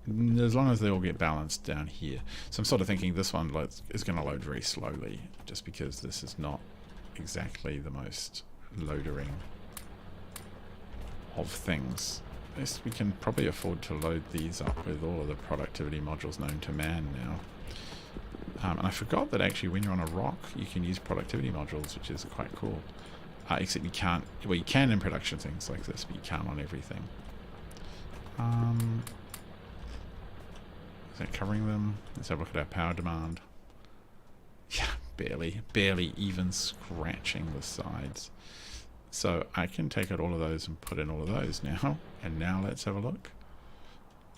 As long as they all get balanced down here. So I'm sort of thinking this one is going to load very slowly, just because this is not exactly the most loadering of things. Yes, we can probably afford to load these up with all of the productivity modules known to man now. And I forgot that actually when you're on a rock, you can use productivity modules, which is quite cool. Except you can't... Well, you can in production things like this, but you can't on everything. Is that covering them? Let's have a look at our power demand. Yeah, barely even scratching the sides. So I can take out all of those and put in all of those now. And now let's have a look.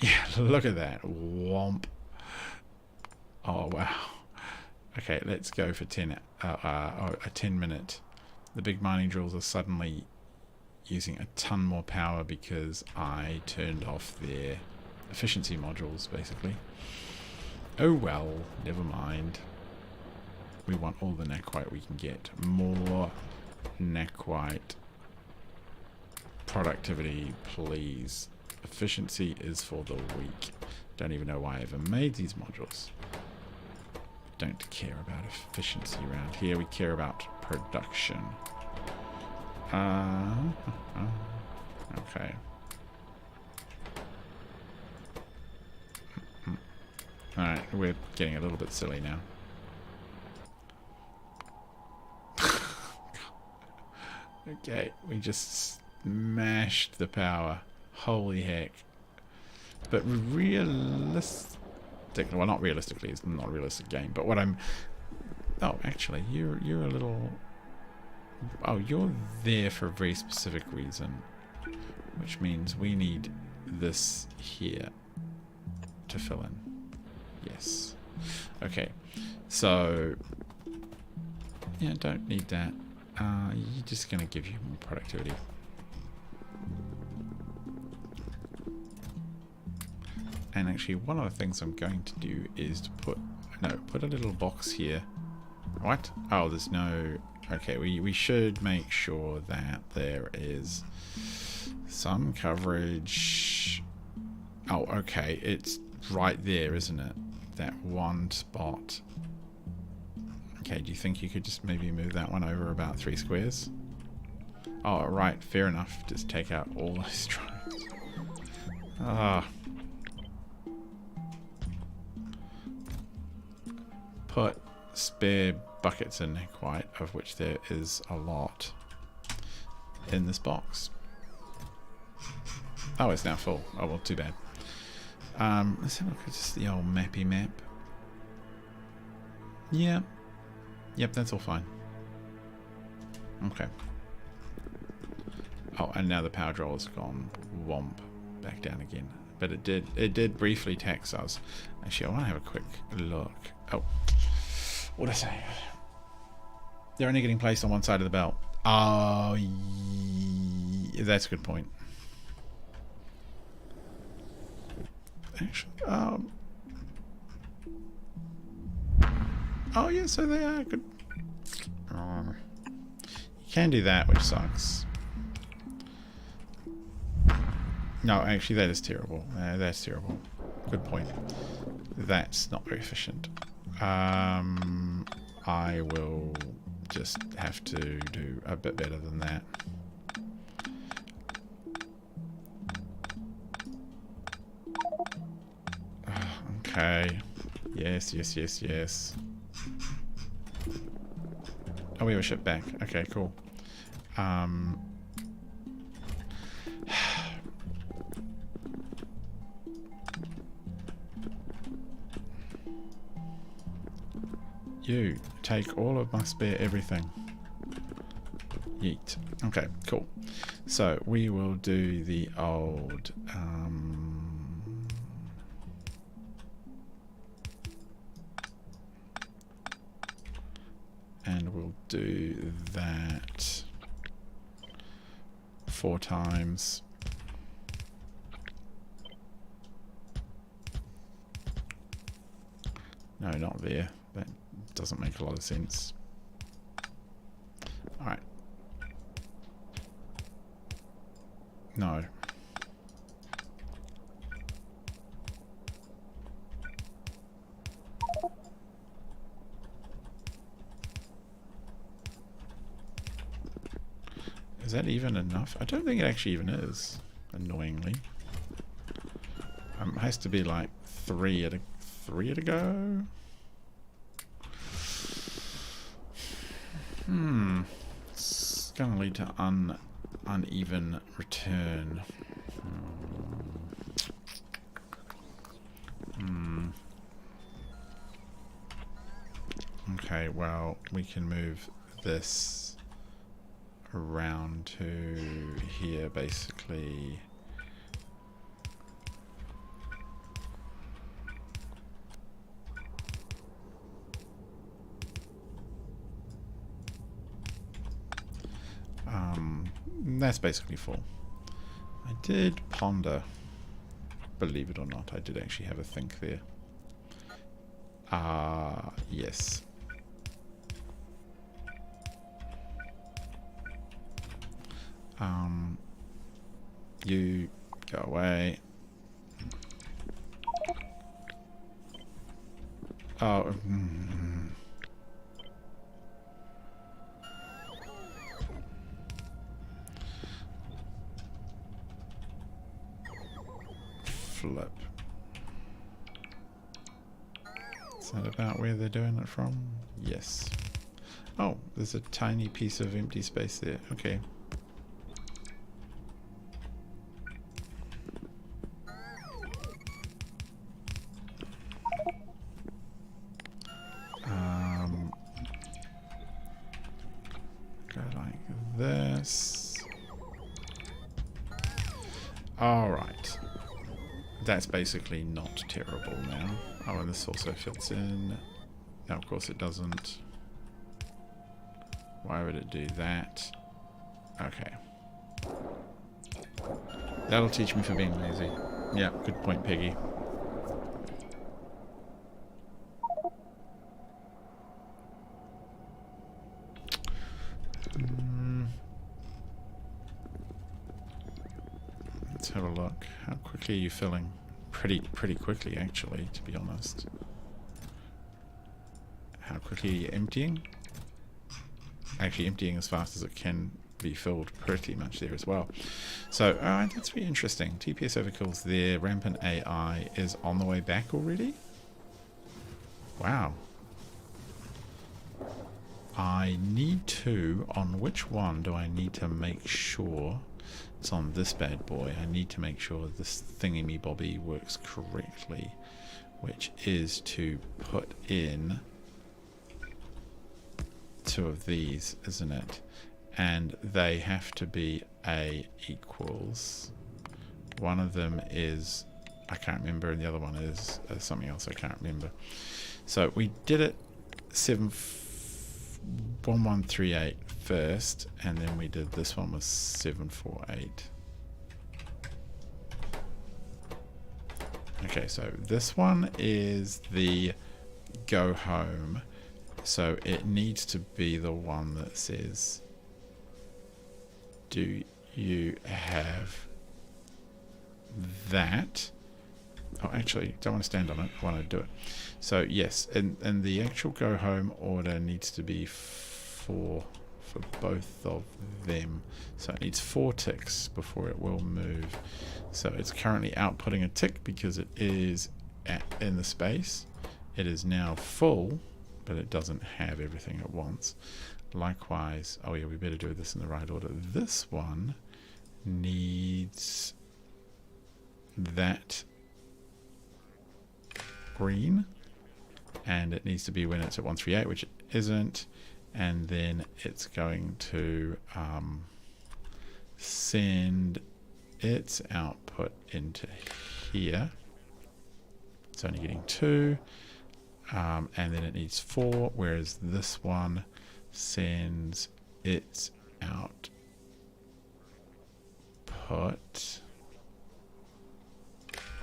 Yeah, look at that. Womp. Oh, wow. Okay, let's go for a 10 minute. The big mining drills are suddenly using a ton more power because I turned off their efficiency modules, basically. Oh well, never mind. We want all the Naquite we can get. More Naquite. Productivity, please. Efficiency is for the weak. Don't even know why I ever made these modules. Don't care about efficiency around here. We care about production. Okay. Alright, we're getting a little bit silly now. Okay, we just smashed the power. Holy heck. But well, not realistically, it's not a realistic game, but what I'm... Oh, actually, you're a little... Oh, you're there for a very specific reason, which means we need this here to fill in. Yes. Okay, so... Yeah, don't need that. You're just going to give you more productivity. And actually, one of the things I'm going to do is to put a little box here. What? Oh, there's no... Okay, we should make sure that there is some coverage. Oh, okay, it's right there, isn't it? That one spot. Okay, do you think you could just maybe move that one over about 3 squares? Oh, right, fair enough. Just take out all those drones. Put spare buckets in Naquite, of which there is a lot, in this box. Oh, it's now full. Oh, well, too bad. Let's have a look at just the old mappy map. Yeah. Yep, that's all fine. Okay. Oh, and now the power draw has gone womp back down again. But it did briefly tax us. Actually, I want to have a quick look. Oh, what did I say? They're only getting placed on one side of the belt. Oh, that's a good point. Actually, oh yeah, so they are good. You can do that, which sucks. No, actually, that is terrible. That's terrible. Good point. That's not very efficient. I will just have to do a bit better than that. Okay. Yes, yes, yes, yes. Oh, we have a ship back. Okay, cool. You take all of my spare everything. Yeet. Okay, cool. So we will do the old and we'll do that 4 times. No, not there. That doesn't make a lot of sense. Alright. No. Is that even enough? I don't think it actually even is, annoyingly. It has to be like 3 at a go. It's gonna lead to uneven return. Okay, well, we can move this around to here, basically. That's basically full. I did ponder, believe it or not, I did actually have a think there. Yes. You go away. Oh. Flip. Is that about where they're doing it from? Yes. Oh, there's a tiny piece of empty space there. Okay. Go like this. All right. That's basically not terrible now. Oh, and this also fits in. No, of course it doesn't. Why would it do that? Okay. That'll teach me for being lazy. Yeah, good point, Peggy. Let's have a look. How quickly are you filling? Pretty quickly, actually, to be honest. How quickly are you emptying? Actually, emptying as fast as it can be filled pretty much there as well. So, alright, that's really interesting. TPS overkill's there. Rampant AI is on the way back already? Wow. I need to... On which one do I need to make sure... It's on this bad boy. I need to make sure this thingy-me-bobby works correctly, which is to put in 2 of these, isn't it? And they have to be A equals. One of them is, I can't remember, and the other one is something else I can't remember. So we did it 1138 first, and then we did this one was 748. Okay, so this one is the go home, so it needs to be the one that says, do you have that? Oh, actually, don't want to stand on it. I want to do it. So yes, and the actual go home order needs to be 4 for both of them. So it needs 4 ticks before it will move. So it's currently outputting a tick because it is in the space. It is now full, but it doesn't have everything it wants. Likewise, oh yeah, we better do this in the right order. This one needs that green, and it needs to be when it's at 138, which it isn't, and then it's going to send its output into here. It's only getting 2, and then it needs 4, whereas this one sends its output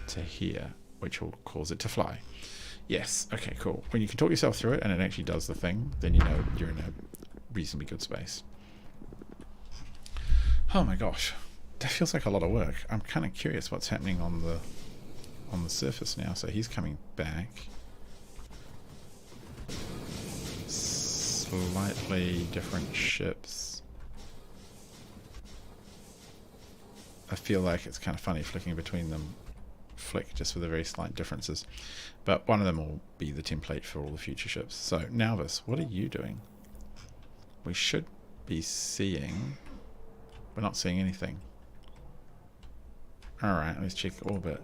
to here, which will cause it to fly. Yes, okay, cool. When you can talk yourself through it and it actually does the thing, then you know you're in a reasonably good space. Oh my gosh, that feels like a lot of work. I'm kind of curious what's happening on the surface now. So he's coming back. Slightly different ships. I feel like it's kind of funny flicking between them. Flick just for the very slight differences, but one of them will be the template for all the future ships. So Nalvis, what are you doing? We should be seeing, we're not seeing anything. Alright, let's check orbit.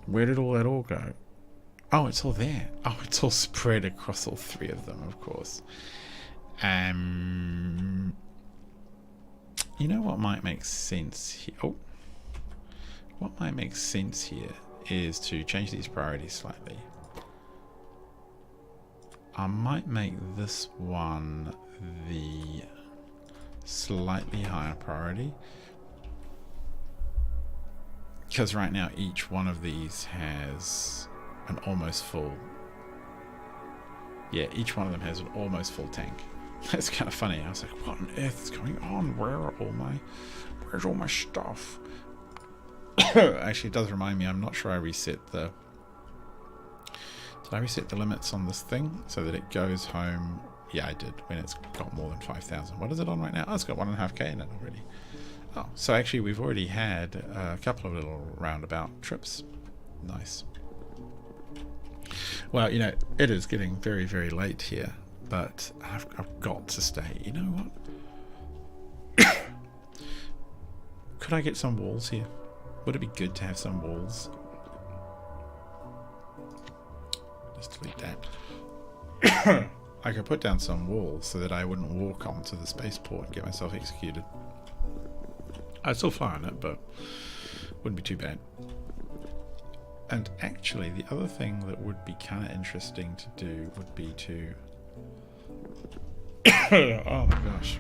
Where did all that all go? Oh, it's all there. Oh, it's all spread across all 3 of them, of course. You know what might make sense here? Oh, what might make sense here is to change these priorities slightly. I might make this one the slightly higher priority, because right now each one of these has an almost full. Yeah, each one of them has an almost full tank. That's kind of funny. I was like, what on earth is going on? Where's all my stuff? Actually, it does remind me, I'm not sure I reset the... Did I reset the limits on this thing so that it goes home? Yeah, I did, when it's got more than 5,000. What is it on right now? Oh, it's got 1.5k in it already. Oh, so actually we've already had a couple of little roundabout trips. Nice. Well, you know, it is getting very, very late here. But I've got to stay. You know what? Could I get some walls here? Would it be good to have some walls? Just delete that. I could put down some walls so that I wouldn't walk onto the spaceport and get myself executed. I'd still fly on it, but wouldn't be too bad. And actually, the other thing that would be kind of interesting to do would be to... oh my gosh.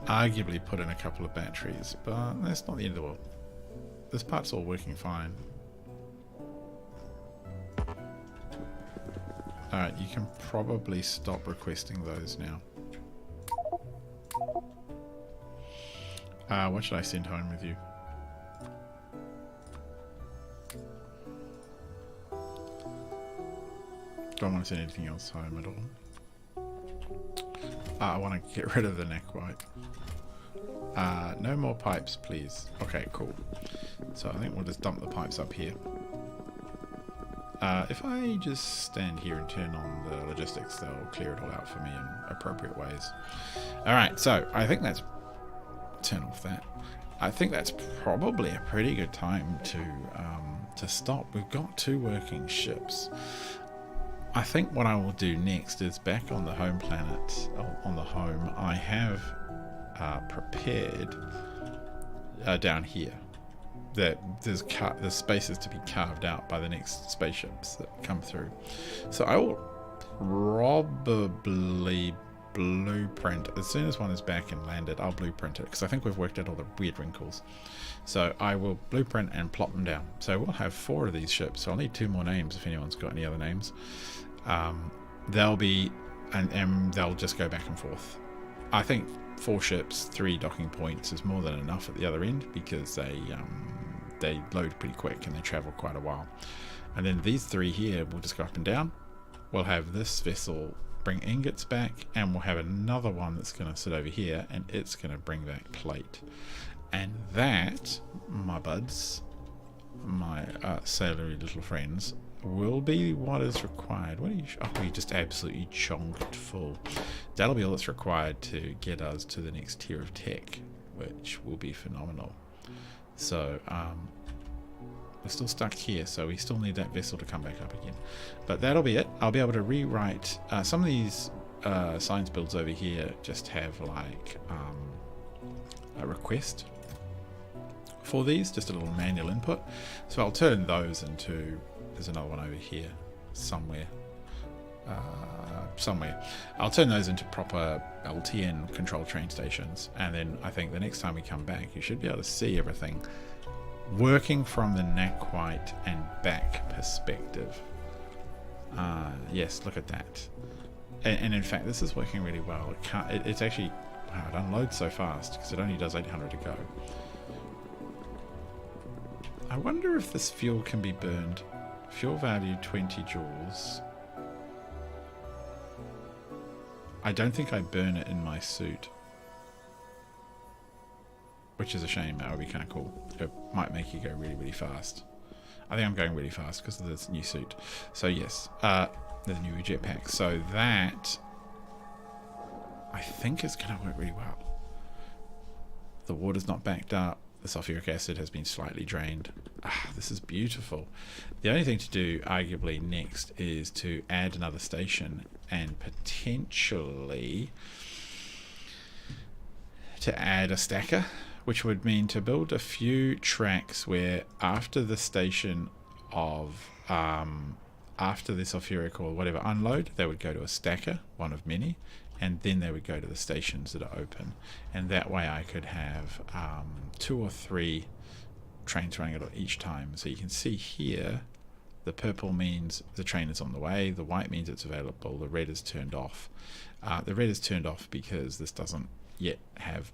Arguably put in a couple of batteries, but that's not the end of the world. This part's all working fine. Alright, you can probably stop requesting those now. What should I send home with you? Don't want to send anything else home at all. I want to get rid of the neck wipe. No more pipes, please. Okay, cool. So I think we'll just dump the pipes up here. If I just stand here and turn on the logistics, they'll clear it all out for me in appropriate ways. Alright, so I think that's... Turn off that. I think that's probably a pretty good time to stop. We've got 2 working ships. I think what I will do next is back on the home planet, on the home, I have prepared down here that there's spaces to be carved out by the next spaceships that come through. So I will probably blueprint, as soon as one is back and landed, I'll blueprint it, because I think we've worked out all the weird wrinkles. So I will blueprint and plop them down. So we'll have 4 of these ships. So I'll need 2 more names if anyone's got any other names. They'll be, and they'll just go back and forth. I think 4 ships, 3 docking points is more than enough at the other end, because they load pretty quick and they travel quite a while. And then these 3 here will just go up and down. We'll have this vessel bring ingots back, and we'll have another one that's going to sit over here, and it's going to bring back plate. And that, my buds, my sailory little friends, will be what is required. What are you? Oh, we just absolutely chonked full. That'll be all that's required to get us to the next tier of tech, which will be phenomenal. So we're still stuck here, so we still need that vessel to come back up again. But that'll be it. I'll be able to rewrite some of these science builds over here. Just have like a request for these, just a little manual input. So I'll turn those into, there's another one over here somewhere. I'll turn those into proper LTN control train stations, and then I think the next time we come back, you should be able to see everything working from the Naquite and back perspective. Yes, look at that. And in fact, this is working really well. It's actually, wow, it unloads so fast because it only does 800 to go. I wonder if this fuel can be burned. Fuel value 20 joules. I don't think I burn it in my suit, which is a shame. That would be kind of cool. It might make you go really, really fast. I think I'm going really fast because of this new suit. So yes, the new jetpack. So that, I think, is going to work really well. The water's not backed up. The sulfuric acid has been slightly drained. This is beautiful. The only thing to do, arguably, next is to add another station and potentially to add a stacker, which would mean to build a few tracks where after the station of after the sulfuric or whatever unload, they would go to a stacker, one of many, and then they would go to the stations that are open. And that way I could have 2 or 3 trains running at each time. So you can see here, the purple means the train is on the way, the white means it's available, the red is turned off. The red is turned off because this doesn't yet have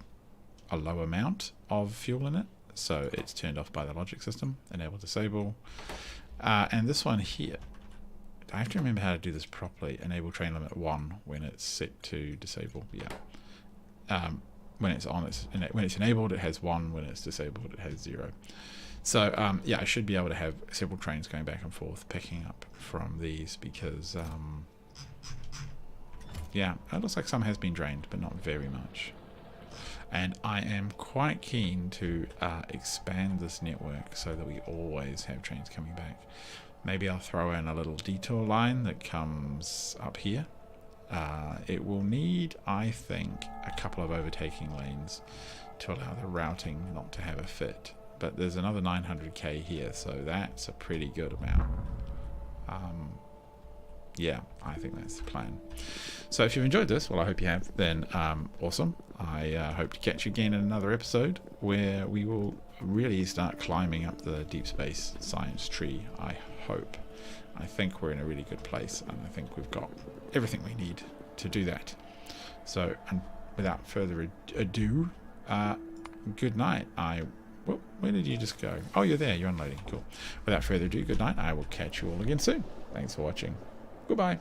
a low amount of fuel in it, so it's turned off by the logic system. Enable, disable. And this one here, I have to remember how to do this properly. Enable train limit 1 when it's set to disable. Yeah. When it's on, when it's enabled, it has 1. When it's disabled, it has 0. So yeah, I should be able to have several trains going back and forth, picking up from these, because yeah, it looks like some has been drained, but not very much. And I am quite keen to expand this network so that we always have trains coming back. Maybe I'll throw in a little detour line that comes up here. It will need, I think, a couple of overtaking lanes to allow the routing not to have a fit. But there's another 900k here, so that's a pretty good amount. Yeah, I think that's the plan. So if you've enjoyed this, well, I hope you have, then awesome. I hope to catch you again in another episode where we will really start climbing up the deep space science tree, I hope. I think we're in a really good place, and I think we've got everything we need to do that. So, and without further ado, good night. Well, where did you just go? Oh, you're there. You're unloading. Cool. Without further ado, good night. I will catch you all again soon. Thanks for watching. Goodbye.